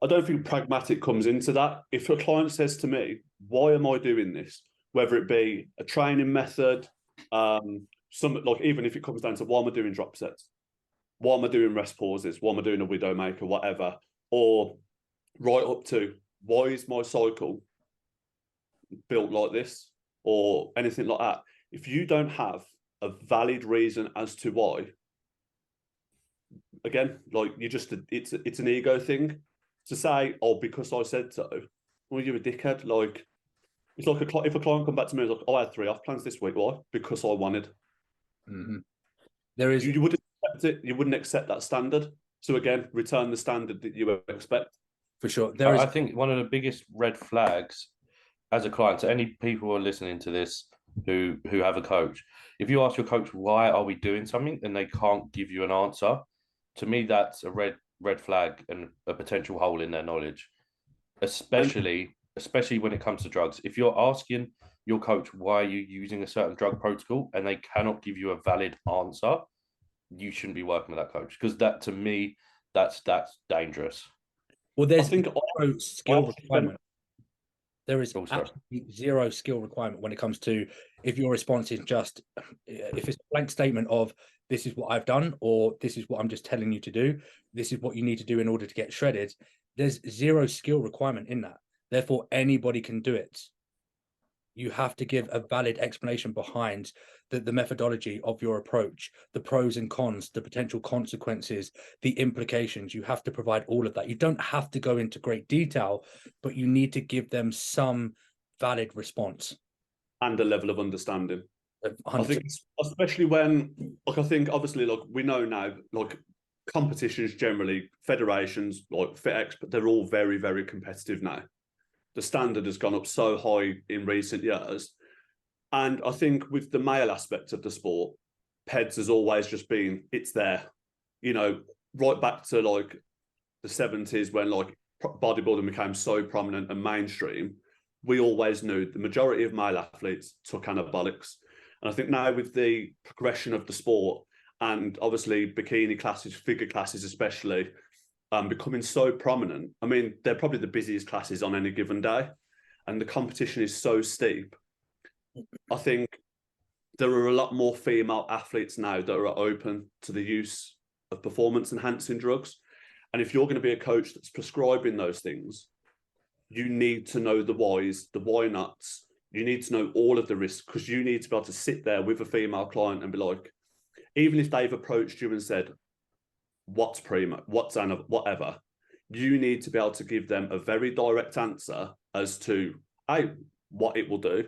I don't think pragmatic comes into that. If a client says to me, why am I doing this? Whether it be a training method, even if it comes down to why am I doing drop sets? Why am I doing rest pauses? Why am I doing a widow maker, whatever? Or right up to, why is my cycle built like this? Or anything like that. If you don't have a valid reason as to why, again, like it's an ego thing. To say, oh, because I said so, well, you're a dickhead. Like, it's like if a client come back to me and is like, oh, I had 3 off plans this week. Why? Because I wanted. Mm-hmm. There is you wouldn't accept it. You wouldn't accept that standard. So again, return the standard that you expect. For sure. I think one of the biggest red flags as a client, to any people who are listening to this who have a coach, if you ask your coach, why are we doing something, and they can't give you an answer, to me, that's a red flag and a potential hole in their knowledge, especially when it comes to drugs. If you're asking your coach, why are you using a certain drug protocol, and they cannot give you a valid answer, you shouldn't be working with that coach, because that, to me, that's dangerous. Well, there's zero skill requirement. There is absolutely zero skill requirement when it comes to, if your response is just, if it's a blank statement of, this is what I've done, or this is what I'm just telling you to do, this is what you need to do in order to get shredded. There's zero skill requirement in that. Therefore, anybody can do it. You have to give a valid explanation behind the methodology of your approach, the pros and cons, the potential consequences, the implications. You have to provide all of that. You don't have to go into great detail, but you need to give them some valid response. And a level of understanding. 100%. I think, especially when, like, I think obviously, like, we know now, like, competitions generally, federations, like FitX, but they're all very, very competitive now. The standard has gone up so high in recent years. And I think with the male aspect of the sport, PEDS has always just been, it's there. You know, right back to like the 70s when like bodybuilding became so prominent and mainstream, we always knew the majority of male athletes took anabolics. And I think now with the progression of the sport, and obviously bikini classes, figure classes especially, becoming so prominent. I mean, they're probably the busiest classes on any given day, and the competition is so steep. I think there are a lot more female athletes now that are open to the use of performance-enhancing drugs. And if you're going to be a coach that's prescribing those things, you need to know the whys, the why nots. You need to know all of the risks, because you need to be able to sit there with a female client and be like, even if they've approached you and said, what's primo, what's whatever, you need to be able to give them a very direct answer as to what it will do,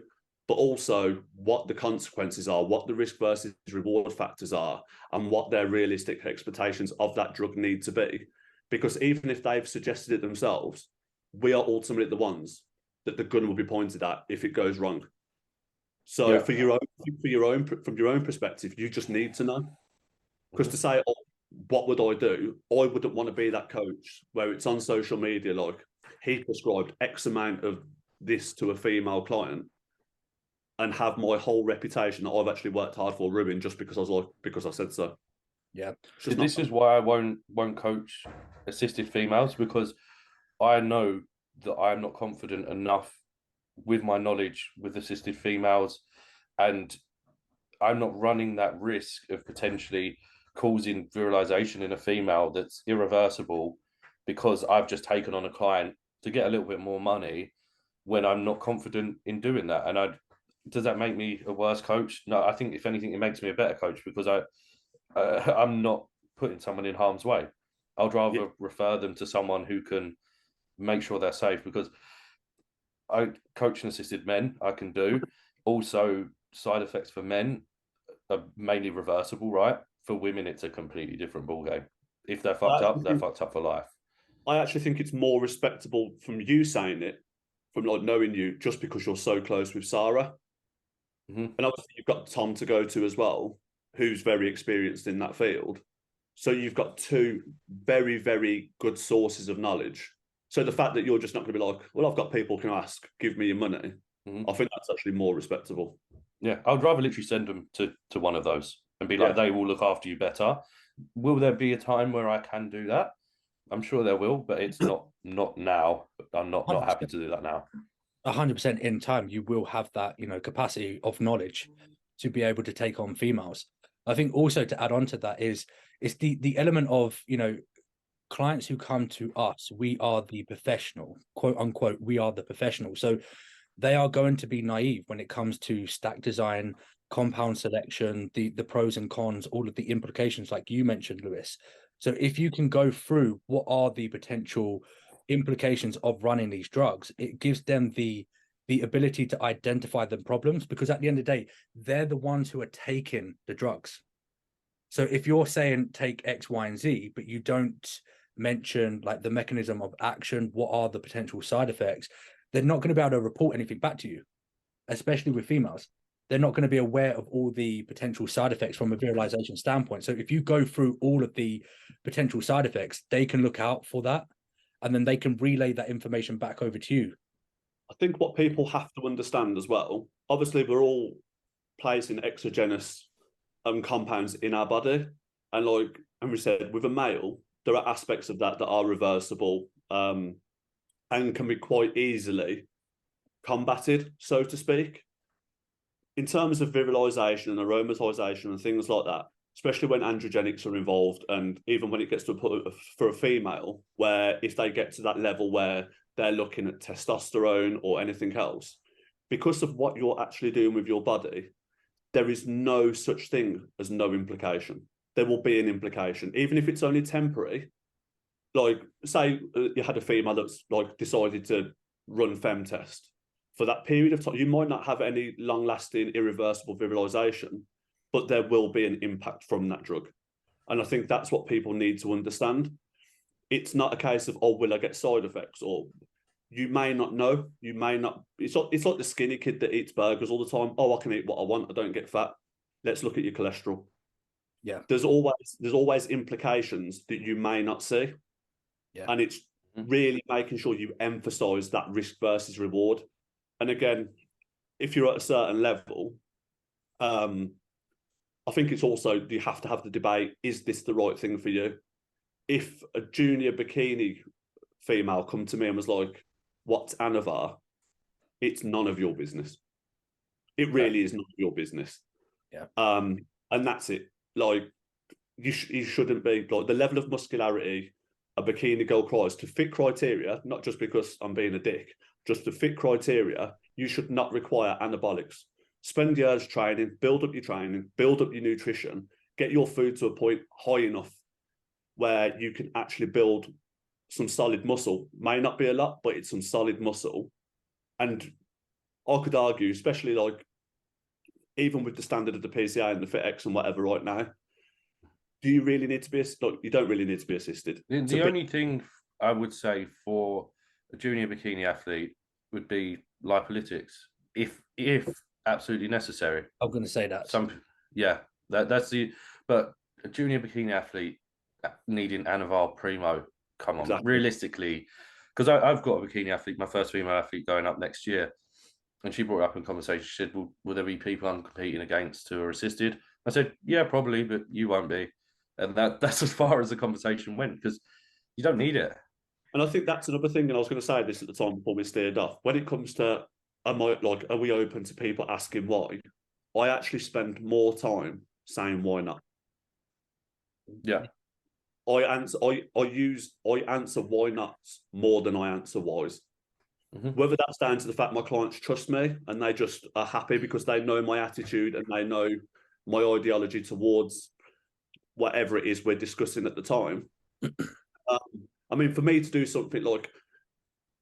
but also what the consequences are, what the risk versus reward factors are, and what their realistic expectations of that drug need to be. Because even if they've suggested it themselves, we are ultimately the ones that the gun will be pointed at if it goes wrong. So from your own perspective, you just need to know. Because to say, oh, what would I do? I wouldn't want to be that coach where it's on social media like, he prescribed X amount of this to a female client, and have my whole reputation that I've actually worked hard for ruined just because I said so. Yeah. This is why I won't coach assisted females, because I know that I'm not confident enough with my knowledge with assisted females, and I'm not running that risk of potentially causing virilization in a female that's irreversible because I've just taken on a client to get a little bit more money when I'm not confident in doing that. And does that make me a worse coach? No, I think if anything, it makes me a better coach because I'm not putting someone in harm's way. I'd rather refer them to someone who can make sure they're safe, because I coaching assisted men I can do. Also, side effects for men are mainly reversible, right? For women, it's a completely different ballgame. If they're fucked up, they're fucked up for life. I actually think it's more respectable from you saying it, from like knowing you, just because you're so close with Sarah. Mm-hmm. And obviously you've got Tom to go to as well, who's very experienced in that field. So you've got two very, very good sources of knowledge. So the fact that you're just not going to be like, well, I've got people can ask, give me your money. Mm-hmm. I think that's actually more respectable. Yeah, I'd rather literally send them to one of those and be like, they will look after you better. Will there be a time where I can do that? I'm sure there will, but it's not now. I'm not happy to do that now. 100% in time, you will have that, capacity of knowledge to be able to take on females. I think also to add on to that is the element of, clients who come to us, we are the professional, quote unquote, we are the professional. So they are going to be naive when it comes to stack design, compound selection, the pros and cons, all of the implications, like you mentioned, Lewis. So if you can go through what are the potential implications of running these drugs, it gives them the ability to identify the problems, because at the end of the day, they're the ones who are taking the drugs. So if you're saying take X, Y, and Z, but you don't mention like the mechanism of action, what are the potential side effects, they're not going to be able to report anything back to you, especially with females. They're not going to be aware of all the potential side effects from a virilization standpoint. So if you go through all of the potential side effects, they can look out for that, and then they can relay that information back over to you. I think what people have to understand as well, obviously we're all placing exogenous compounds in our body. And like Henry said, with a male, there are aspects of that that are reversible and can be quite easily combated, so to speak. In terms of virilization and aromatization and things like that, especially when androgenics are involved, and even when it gets to a point for a female, where if they get to that level where they're looking at testosterone or anything else, because of what you're actually doing with your body, there is no such thing as no implication. There will be an implication, even if it's only temporary. Like, say you had a female that's like decided to run FemTest. For that period of time, you might not have any long-lasting, irreversible virilization, but there will be an impact from that drug. And I think that's what people need to understand. It's not a case of, oh, will I get side effects? Or you may not know. You may not. It's like the skinny kid that eats burgers all the time. Oh, I can eat what I want. I don't get fat. Let's look at your cholesterol. Yeah. There's always implications that you may not see. Yeah. And it's really making sure you emphasize that risk versus reward. And again, if you're at a certain level, I think it's also, you have to have the debate, is this the right thing for you? If a junior bikini female come to me and was like, what's Anavar? It's none of your business. It really is none of your business. Yeah. And that's it. Like, you shouldn't be, like, the level of muscularity a bikini girl requires to fit criteria, not just because I'm being a dick, just to fit criteria, you should not require anabolics. Spend years training, build up your nutrition, get your food to a point high enough where you can actually build some solid muscle. May not be a lot, but it's some solid muscle. And I could argue, especially like even with the standard of the PCA and the FitX and whatever right now, do you really need to be you don't really need to be assisted. The only thing I would say for a junior bikini athlete would be lipolytics, if absolutely necessary. I'm going to say that. That's the. But a junior bikini athlete needing Anavar Primo, come on, exactly. Realistically, because I've got a bikini athlete, my first female athlete going up next year, and she brought it up in conversation. She said, will there be people I'm competing against who are assisted? I said, yeah, probably, but you won't be. And that's as far as the conversation went, because you don't need it. And I think that's another thing, and I was going to say this at the time before we steered off. When it comes to, are we open to people asking why? I actually spend more time saying why not. Yeah. I answer why not more than I answer whys. Whether that's down to the fact my clients trust me and they just are happy because they know my attitude and they know my ideology towards whatever it is we're discussing at the time. I mean, for me to do something like,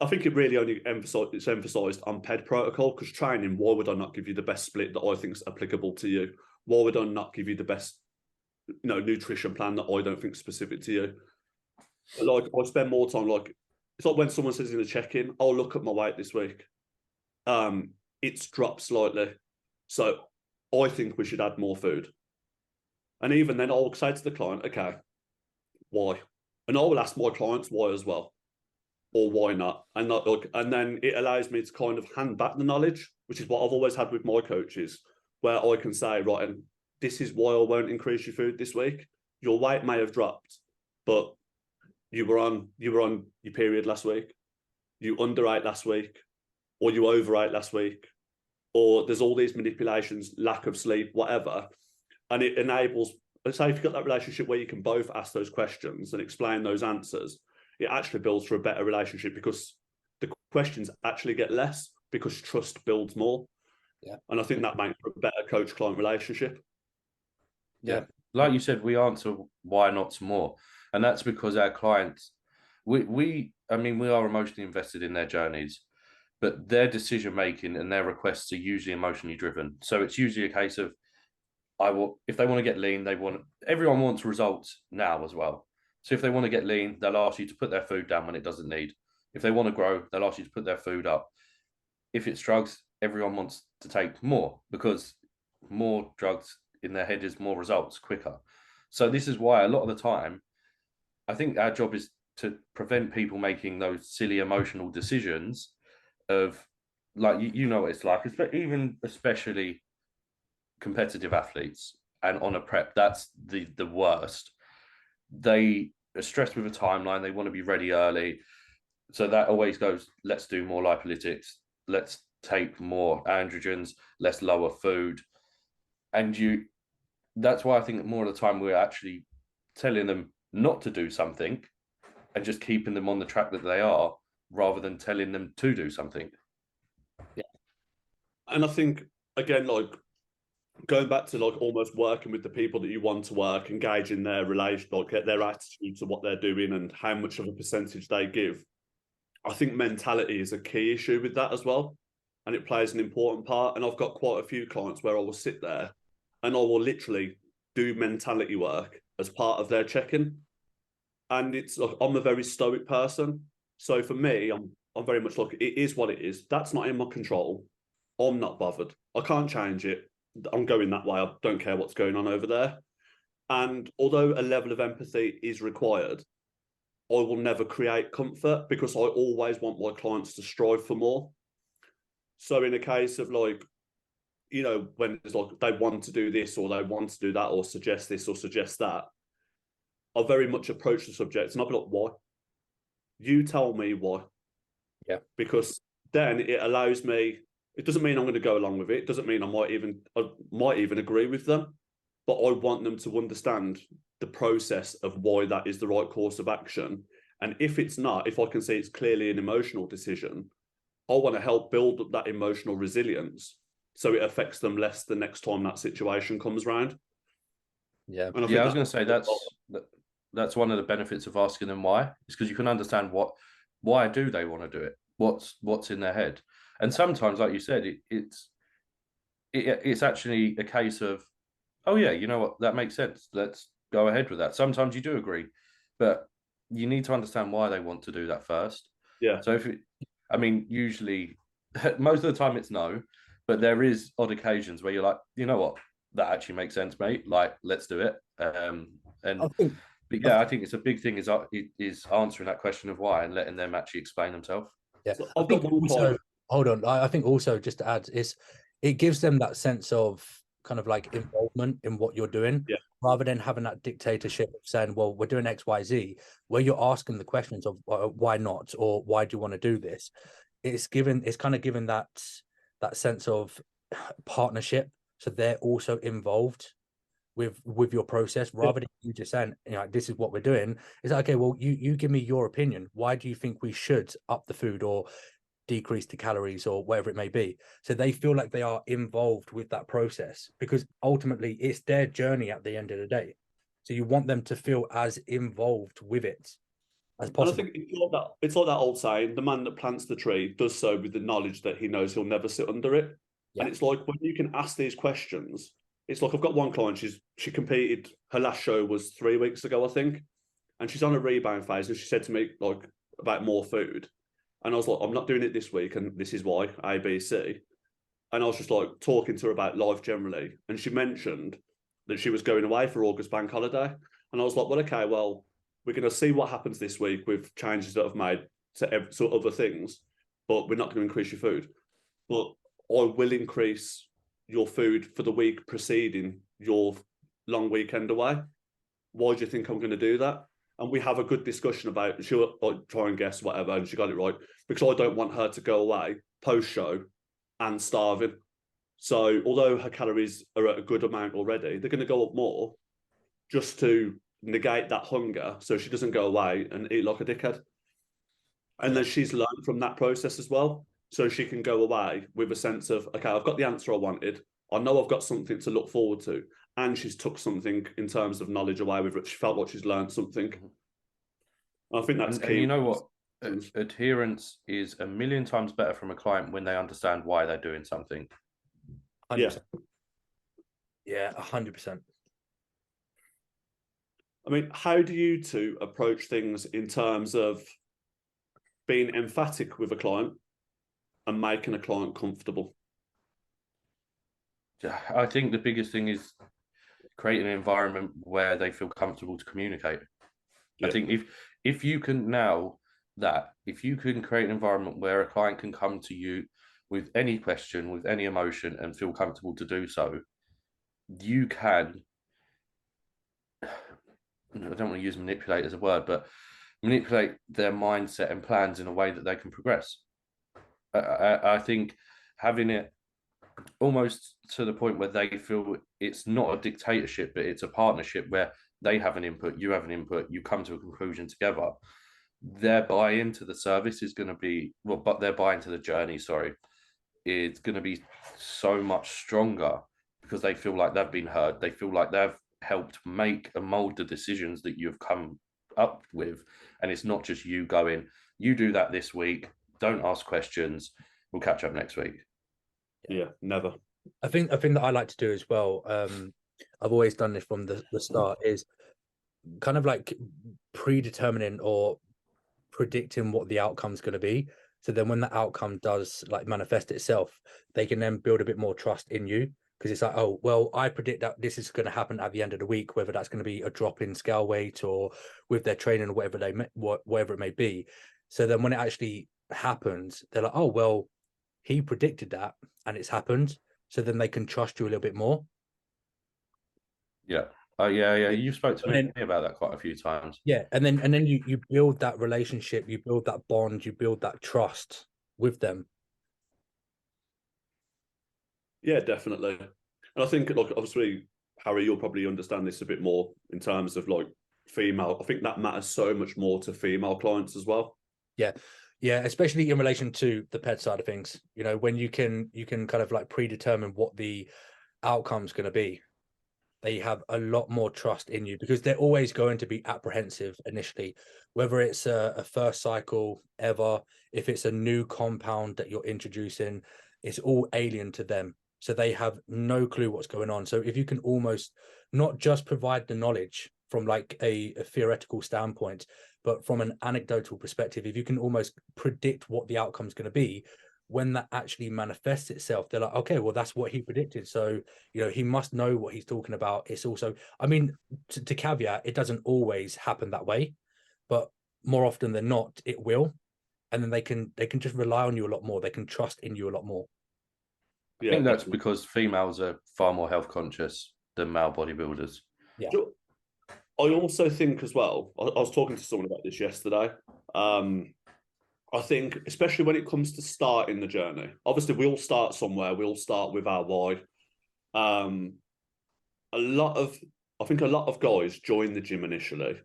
I think it really only it's emphasised on PED protocol, because training, why would I not give you the best split that I think is applicable to you? Why would I not give you the best, nutrition plan that I don't think is specific to you? But like, I spend more time, like, it's like when someone says in a check-in, "I'll look at my weight this week. It's dropped slightly. So I think we should add more food." And even then I'll say to the client, "Okay, why?" And I will ask my clients why as well, or why not. And not like, and then it allows me to kind of hand back the knowledge, which is what I've always had with my coaches, where I can say, right, and this is why I won't increase your food this week. Your weight may have dropped, but you were on your period last week, you underate last week, or you overate last week, or there's all these manipulations, lack of sleep, whatever. And it enables, say if you've got that relationship where you can both ask those questions and explain those answers, it actually builds for a better relationship, because the questions actually get less because trust builds more. Yeah. And I think that makes for a better coach-client relationship. Yeah. Like you said, we answer why not more. And that's because our clients, we are emotionally invested in their journeys, but their decision making and their requests are usually emotionally driven. So it's usually a case of, if they want to get lean, everyone wants results now as well. So if they want to get lean, they'll ask you to put their food down when it doesn't need. If they want to grow, they'll ask you to put their food up. If it's drugs, everyone wants to take more, because more drugs in their head is more results quicker. So this is why a lot of the time, I think our job is to prevent people making those silly emotional decisions of, like, you know what it's like, especially competitive athletes and on a prep, that's the worst. They are stressed with a timeline, they want to be ready early, so that always goes, let's do more lipolytics, let's take more androgens, let's lower food. And that's why I think that more of the time we're actually telling them not to do something and just keeping them on the track that they are, rather than telling them to do something. Yeah. And I think, again, like, going back to like almost working with the people that you want to work, engaging their relation, like get their attitude to what they're doing and how much of a percentage they give. I think mentality is a key issue with that as well. And it plays an important part. And I've got quite a few clients where I will sit there and I will literally do mentality work as part of their check-in. And it's like, I'm a very stoic person. So for me, I'm very much like, it is what it is. That's not in my control. I'm not bothered. I can't change it. I'm going that way. I don't care what's going on over there. And although a level of empathy is required, I will never create comfort, because I always want my clients to strive for more. So in a case of like, when it's like they want to do this or they want to do that or suggest this or suggest that, I very much approach the subject and I'll be like, why? You tell me why. Yeah. Because then it allows me, it doesn't mean I'm going to go along with it. It doesn't mean I might even agree with them, but I want them to understand the process of why that is the right course of action. And if it's not, if I can see it's clearly an emotional decision, I want to help build up that emotional resilience so it affects them less the next time that situation comes around. Yeah. And I was going to say that's one of the benefits of asking them why, is because you can understand why do they want to do it, what's in their head. And sometimes, like you said, it's actually a case of, oh yeah, you know what, that makes sense, let's go ahead with that. Sometimes you do agree, but you need to understand why they want to do that first. Yeah. So usually most of the time it's no, but there is odd occasions where you're like, you know what, that actually makes sense, mate, like, let's do it. I think it's a big thing is answering that question of why and letting them actually explain themselves. Yeah. So I think also, hold on, I think also, just to add, it gives them that sense of kind of like involvement in what you're doing, rather than having that dictatorship of saying, well, we're doing XYZ, where you're asking the questions of why not, or why do you want to do this. It's kind of given that sense of partnership, so they're also involved with your process, rather than you just saying, this is what we're doing. It's like, okay, well, you give me your opinion. Why do you think we should up the food, or decrease the calories or whatever it may be. So they feel like they are involved with that process, because ultimately it's their journey at the end of the day. So you want them to feel as involved with it as And I possible. think it's like that old saying: the man that plants the tree does so with the knowledge that he knows he'll never sit under it. Yeah. And it's like when you can ask these questions, it's like I've got one client. She competed. Her last show was 3 weeks ago, I think, and she's on a rebound phase. And she said to me like about more food, and I was like, I'm not doing it this week, and this is why A, B, C. And I was just like talking to her about life generally, and she mentioned that she was going away for August bank holiday, and I was like, well, okay, well, we're going to see what happens this week with changes that I've made to other things, but we're not going to increase your food. But I will increase your food for the week preceding your long weekend away. Why do you think I'm going to do that? And we have a good discussion about, she'll like, try and guess whatever, and she got it right, because I don't want her to go away post-show and starving. So although her calories are at a good amount already, they're going to go up more just to negate that hunger so she doesn't go away and eat like a dickhead. And then she's learned from that process as well. So she can go away with a sense of, okay, I've got the answer I wanted. I know I've got something to look forward to. And she's took something in terms of knowledge away with it. She felt like she's learned something. I think that's key. And you know what? Adherence is a million times better from a client when they understand why they're doing something. 100%. Yeah, 100%. I mean, how do you two approach things in terms of being emphatic with a client and making a client comfortable? I think the biggest thing is creating an environment where they feel comfortable to communicate. Yeah. I think if you can if you can create an environment where a client can come to you with any question, with any emotion, and feel comfortable to do so, you can, I don't want to use manipulate as a word, but manipulate their mindset and plans in a way that they can progress. I think having it almost to the point where they feel it's not a dictatorship, but it's a partnership where they have an input, you have an input, you come to a conclusion together. Their buy-in to the service is going to be, but their buy-in to the journey, it's going to be so much stronger because they feel like they've been heard. They feel like they've helped make and mold the decisions that you've come up with. And it's not just you going, you do that this week, don't ask questions, we'll catch up next week. Yeah, never. I think that I like to do as well, I've always done this from the start, is kind of like predetermining or predicting what the outcome's going to be. So then when the outcome does like manifest itself, they can then build a bit more trust in you, because it's like, oh, well, I predict that this is going to happen at the end of the week, whether that's going to be a drop in scale weight or with their training or whatever it may be. So then when it actually happens, they're like, oh, well, he predicted that and it's happened. So then they can trust you a little bit more. Yeah. Oh, yeah. You spoke to me about that quite a few times. Yeah. And then you build that relationship, you build that bond, you build that trust with them. Yeah, definitely. And I think, like, obviously, Harry, you'll probably understand this a bit more in terms of like female. I think that matters so much more to female clients as well. Yeah, especially in relation to the pet side of things. You know, when you can kind of like predetermine what the outcome's going to be, they have a lot more trust in you, because they're always going to be apprehensive initially, whether it's a first cycle ever, if it's a new compound that you're introducing, it's all alien to them. So they have no clue what's going on. So if you can almost not just provide the knowledge from like a theoretical standpoint, but from an anecdotal perspective, if you can almost predict what the outcome is going to be, when that actually manifests itself, they're like, okay, well, that's what he predicted. So, you know, he must know what he's talking about. It's also, I mean, to caveat, it doesn't always happen that way, but more often than not, it will. And then they can just rely on you a lot more. They can trust in you a lot more. I think that's because females are far more health conscious than male bodybuilders. Yeah. I also think as well, I was talking to someone about this yesterday. I think, especially when it comes to starting the journey, obviously we all start somewhere. We all start with our why. I think a lot of guys join the gym initially,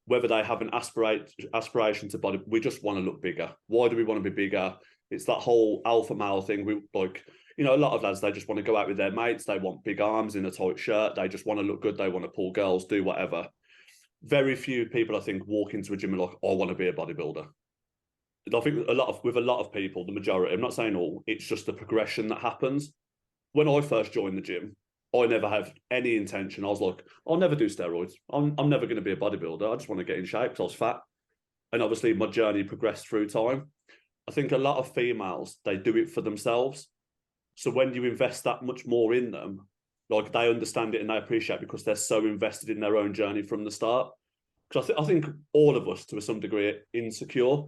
whether they have an aspiration to body, we just want to look bigger. Why do we want to be bigger? It's that whole alpha male thing. We like, you know, a lot of lads, they just want to go out with their mates. They want big arms in a tight shirt. They just want to look good. They want to pull girls, do whatever. Very few people, I think, walk into a gym and like, oh, I want to be a bodybuilder. I think with a lot of people, the majority, I'm not saying all, it's just the progression that happens. When I first joined the gym, I never have any intention. I was like, I'll never do steroids. I'm never going to be a bodybuilder. I just want to get in shape because I was fat. And obviously my journey progressed through time. I think a lot of females, they do it for themselves. So when you invest that much more in them, like they understand it and they appreciate it because they're so invested in their own journey from the start. Because I think all of us, to some degree, are insecure,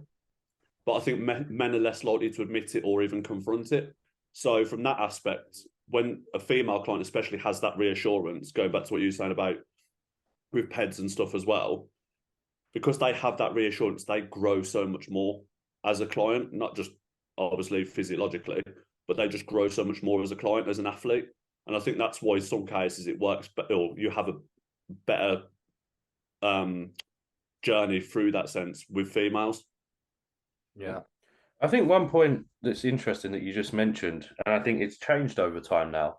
but I think men are less likely to admit it or even confront it. So from that aspect, when a female client especially has that reassurance, going back to what you were saying about with PEDs and stuff as well, because they have that reassurance, they grow so much more as a client, not just obviously physiologically, but they just grow so much more as a client, as an athlete. And I think that's why in some cases it works, or you have a better journey through that sense with females. Yeah. I think one point that's interesting that you just mentioned, and I think it's changed over time now,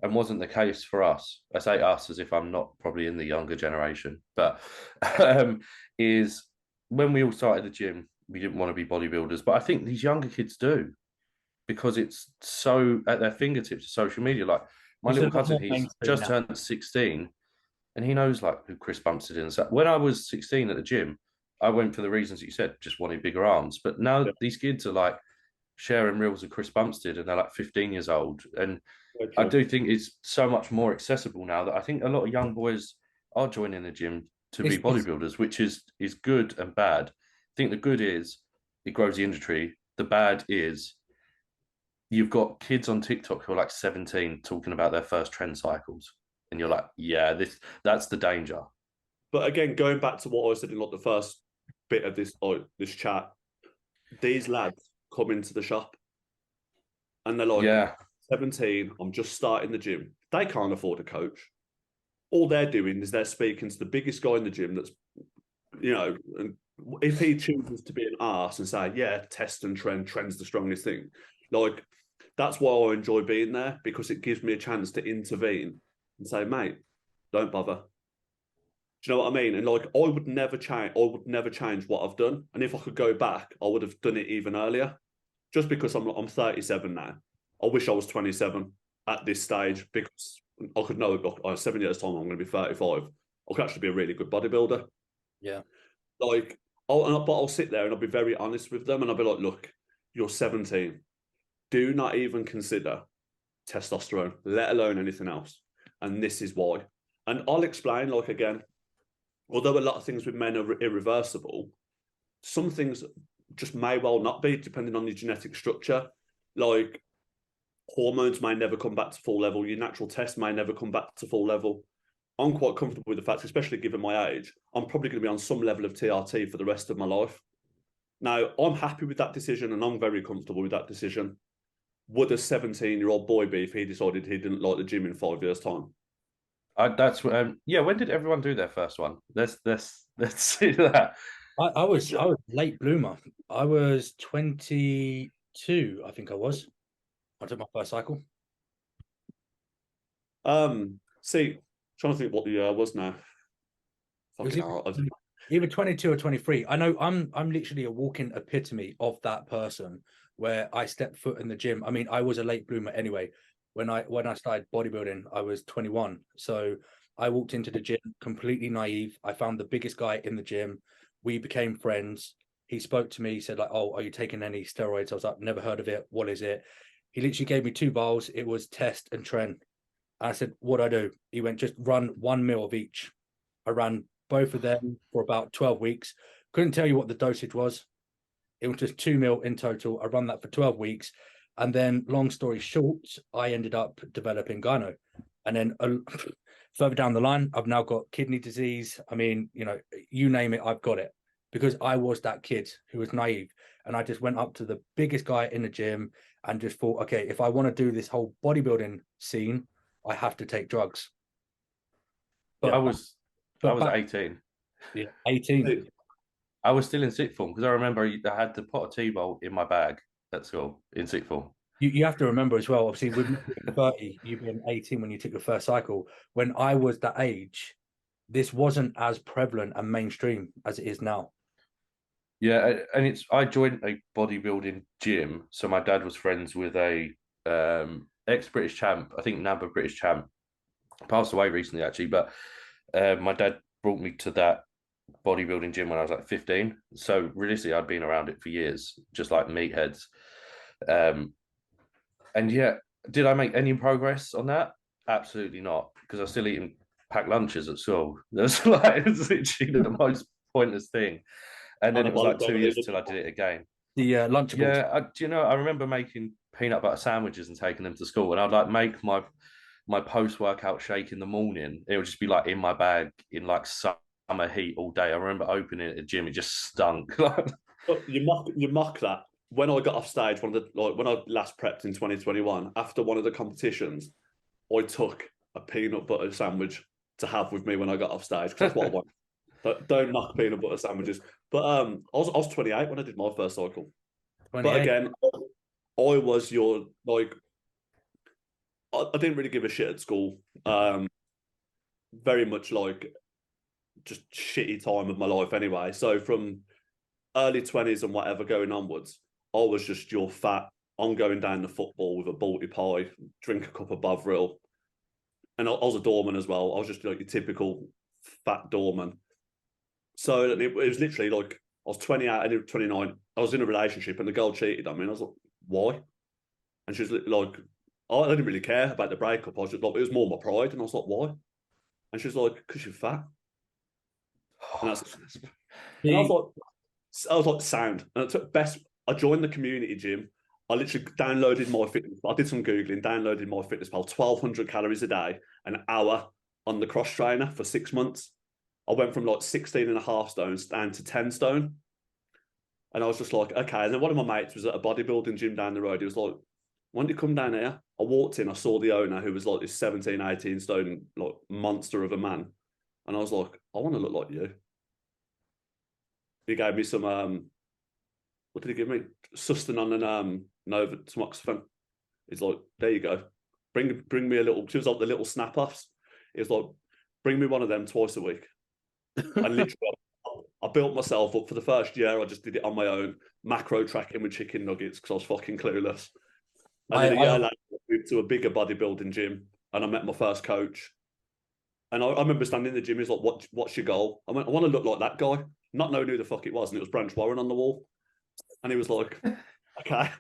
and wasn't the case for us. I say us as if I'm not probably in the younger generation, but is when we all started the gym, we didn't want to be bodybuilders. But I think these younger kids do, because it's so at their fingertips of social media. Like my It's a little lot cousin, more he's mainstream just now. turned 16 and he knows like who Chris Bumstead is. When I was 16 at the gym, I went for the reasons that you said, just wanted bigger arms. But now Yeah. these kids are like sharing reels of Chris Bumstead and they're like 15 years old. And I Okay. do think it's so much more accessible now that I think a lot of young boys are joining the gym to be It's bodybuilders, which is good and bad. I think the good is it grows the industry. The bad is you've got kids on TikTok who are like 17 talking about their first trend cycles. And you're like, yeah, that's the danger. But again, going back to what I said in like the first bit of this chat, these lads come into the shop and they're like, Yeah. 17, I'm just starting the gym. They can't afford a coach. All they're doing is they're speaking to the biggest guy in the gym that's, you know, and if he chooses to be an arse and say, yeah, test and trend's the strongest thing, like that's why I enjoy being there, because it gives me a chance to intervene and say, mate, don't bother. Do you know what I mean? And like, I would never change what I've done. And if I could go back, I would have done it even earlier. Just because I'm 37 now. I wish I was 27 at this stage, because I could know in 7 years' time I'm going to be 35. I could actually be a really good bodybuilder. Yeah. Like, but I'll sit there and I'll be very honest with them, and I'll be like, look, you're 17. Do not even consider testosterone, let alone anything else. And this is why. And I'll explain, like, again, although a lot of things with men are irreversible, some things just may well not be, depending on your genetic structure. Like, hormones may never come back to full level. Your natural test may never come back to full level. I'm quite comfortable with the fact, especially given my age, I'm probably going to be on some level of TRT for the rest of my life. Now, I'm happy with that decision and I'm very comfortable with that decision. Would a 17-year-old boy be if he decided he didn't like the gym in 5 years' time? That's yeah. When did everyone do their first one? Let's see that. I was late bloomer. I was 22, I think I was. I took my first cycle. See, trying to think what the year was now. It was Fucking hell. either 22 or 23. I know I'm literally a walking epitome of that person where I stepped foot in the gym. I mean, I was a late bloomer anyway. When I started bodybuilding, I was 21. So I walked into the gym completely naive. I found the biggest guy in the gym. We became friends. He spoke to me, he said, like, oh, are you taking any steroids? I was like, never heard of it. What is it? He literally gave me 2 bowls. It was test and trend. I said, what do I do? He went, just run 1 mil of each. I ran both of them for about 12 weeks. Couldn't tell you what the dosage was. It was just 2 mil in total. I run that for 12 weeks. And then, long story short, I ended up developing gyno. And then further down the line, I've now got kidney disease. I mean, you know, you name it, I've got it. Because I was that kid who was naive. And I just went up to the biggest guy in the gym and just thought, okay, if I want to do this whole bodybuilding scene, I have to take drugs. But I was back, 18. yeah, 18. I was still in sixth form because I remember I had the pot of T-bolt in my bag at school in sixth form. You have to remember as well, obviously, with me being 30, you being 18 when you took your first cycle. When I was that age, this wasn't as prevalent and mainstream as it is now. Yeah, and I joined a bodybuilding gym, so my dad was friends with a ex-British champ, I think NABBA British champ, passed away recently actually, but my dad brought me to that bodybuilding gym when I was like 15. So realistically, I'd been around it for years, just like meatheads. And yeah, did I make any progress on that? Absolutely not, because I was still eating packed lunches at school. That's like it's literally the most pointless thing. And then it was like 2 years till I did it again. The Lunchables. Yeah, do you know? I remember making peanut butter sandwiches and taking them to school, and I'd like make my post workout shake in the morning. It would just be like in my bag in like summer heat all day. I remember opening it at the gym; it just stunk. You mock that. When I got off stage, when I last prepped in 2021, after one of the competitions, I took a peanut butter sandwich to have with me when I got off stage, because that's what I want. Don't knock peanut butter sandwiches. But I was 28 when I did my first cycle. 28. But again, I was your like I didn't really give a shit at school. Very much like just shitty time of my life anyway. So from early 20s and whatever going onwards, I was just your fat. I'm going down the football with a balti pie, drink a cup of Bovril. And I was a doorman as well. I was just like your typical fat doorman. So it was literally like I was 28 and 29. I was in a relationship and the girl cheated on me. And I was like, why? And she was like, I didn't really care about the breakup. I was just like, it was more my pride. And I was like, why? And she was like, because you're fat. And I was like, sound. And I took I joined the community gym. I literally downloaded my fitness. I did some Googling, downloaded my fitness pal, 1,200 calories a day, an hour on the cross trainer for 6 months. I went from like 16.5 stones down to 10 stone. And I was just like, okay. And then one of my mates was at a bodybuilding gym down the road. He was like, when did you come down here? I walked in, I saw the owner who was like this 17, 18 stone like monster of a man. And I was like, I want to look like you. He gave me some, what did he give me? Sustanon and Nova tamoxifen. He's like, there you go. Bring me a little, she was like the little snap-offs. He was like, bring me one of them twice a week. And literally, I built myself up for the first year. I just did it on my own, macro tracking with chicken nuggets because I was fucking clueless. And then a year later, I moved to a bigger bodybuilding gym and I met my first coach. And I remember standing in the gym. He's like, what's your goal? I went, I want to look like that guy, not knowing who the fuck it was. And it was Branch Warren on the wall. And he was like, okay.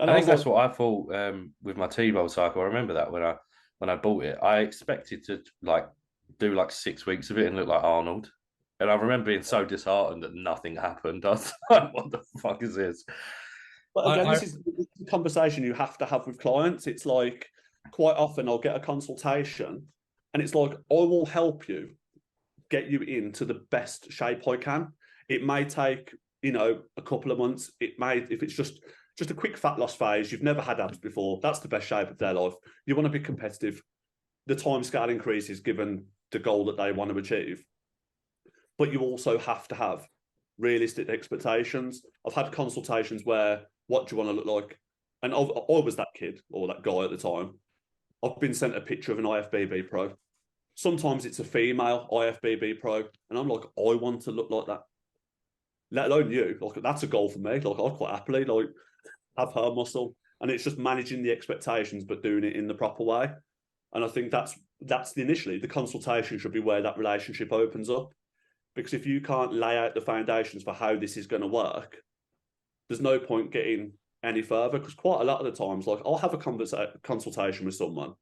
And I think that's what I thought with my T-Bowl cycle. I remember that when I bought it, I expected to like do like 6 weeks of it and look like Arnold. And I remember being so disheartened that nothing happened. I was like, what the fuck is this? But again, this is a conversation you have to have with clients. It's like quite often I'll get a consultation and it's like, I will help you get you into the best shape I can. It may take, a couple of months. It may, if it's just a quick fat loss phase, you've never had abs before, that's the best shape of their life. You want to be competitive. The time scale increases given the goal that they want to achieve. But you also have to have realistic expectations. I've had consultations where, what do you want to look like? And I was that kid or that guy at the time. I've been sent a picture of an IFBB pro. Sometimes it's a female IFBB pro. And I'm like, I want to look like that. Let alone you. Like, that's a goal for me. Like, I'd quite happily like have her muscle. And it's just managing the expectations, but doing it in the proper way. And I think that's initially the consultation should be where that relationship opens up. Because if you can't lay out the foundations for how this is going to work, there's no point getting any further. Because quite a lot of the times, like I'll have a consultation with someone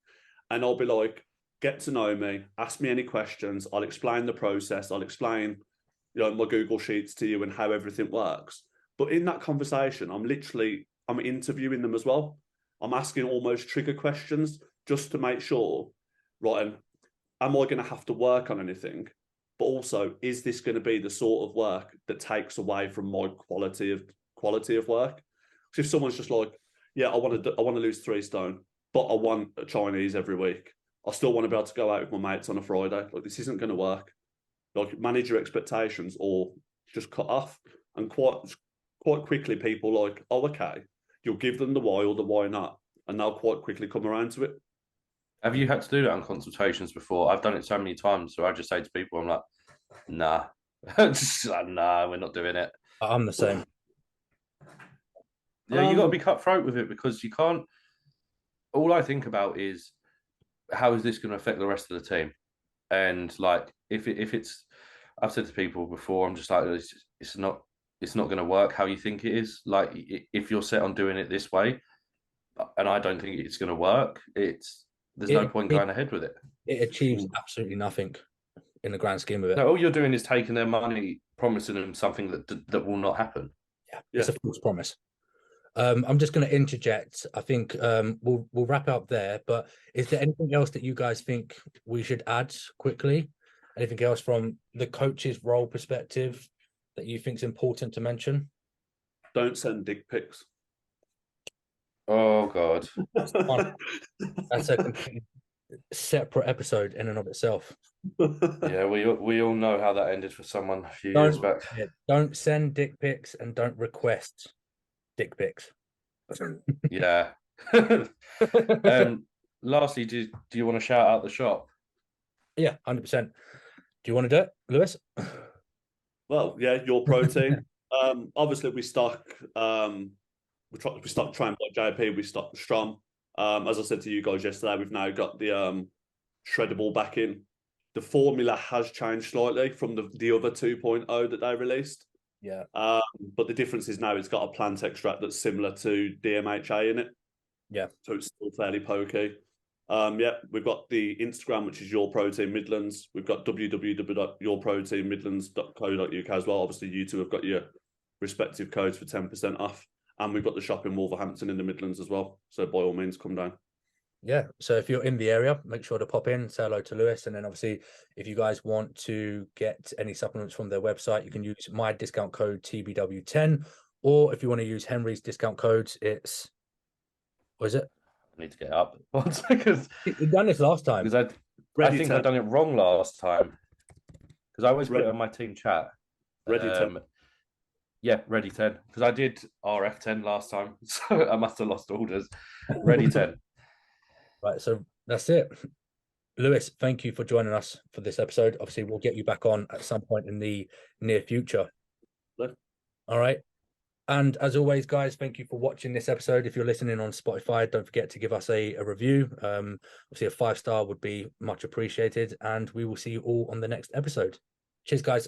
and I'll be like, get to know me, ask me any questions. I'll explain the process. I'll explain, my Google Sheets to you and how everything works. But in that conversation, I'm interviewing them as well. I'm asking almost trigger questions just to make sure, right, and am I going to have to work on anything? But also, is this going to be the sort of work that takes away from my quality of work? So if someone's just like, yeah, I want to lose 3 stone, but I want a Chinese every week. I still want to be able to go out with my mates on a Friday. Like, this isn't going to work. Like, manage your expectations or just cut off. And quite quite quickly people like, oh, okay, you'll give them the why or the why not, and they'll quite quickly come around to it. Have you had to do that on consultations before? I've done it so many times. So I just say to people, I'm like, nah, just like, nah, we're not doing it. I'm the same. Yeah, you got to be cutthroat with it because you can't. All I think about is how is this going to affect the rest of the team, and like if it's, I've said to people before, I'm just like it's not going to work how you think it is. Like if you're set on doing it this way, and I don't think it's going to work, there's no point going ahead with it. It achieves absolutely nothing in the grand scheme of it. No, all you're doing is taking their money, promising them something that will not happen. Yeah, it's a false promise. I'm just going to interject. I think we'll wrap up there. But is there anything else that you guys think we should add quickly? Anything else from the coach's role perspective that you think is important to mention? Don't send dick pics. Oh God, That's a completely separate episode in and of itself. Yeah, we all know how that ended for someone a few years back. Don't send dick pics and don't request dick pics. Yeah. Lastly, do you want to shout out the shop? Yeah, 100%. Do you want to do it, Lewis? Well, yeah, Your Protein. Obviously, we stock. We stock Trained by JP. We stock Strom. As I said to you guys yesterday, we've now got the shreddable back in. The formula has changed slightly from the other 2.0 that they released. Yeah. But the difference is now it's got a plant extract that's similar to DMHA in it. Yeah. So it's still fairly pokey. Yeah, we've got the Instagram, which is Your Protein Midlands. We've got www.yourproteinmidlands.co.uk as well. Obviously, you two have got your respective codes for 10% off. And we've got the shop in Wolverhampton in the Midlands as well. So by all means, come down. Yeah. So if you're in the area, make sure to pop in, say hello to Lewis. And then obviously, if you guys want to get any supplements from their website, you can use my discount code TBW10. Or if you want to use Henry's discount codes, it's, what is it? I need to get up. 1 second. We've done this last time. Because I think I've done it wrong last time. Because I always put it on my team chat. Ready 10. Yeah, Ready 10. Because I did RF 10 last time. So I must have lost orders. Ready 10. Right. So that's it. Lewis, thank you for joining us for this episode. Obviously, we'll get you back on at some point in the near future. Yeah. All right. And as always, guys, thank you for watching this episode. If you're listening on Spotify, don't forget to give us a review. Obviously, a 5-star would be much appreciated. And we will see you all on the next episode. Cheers, guys.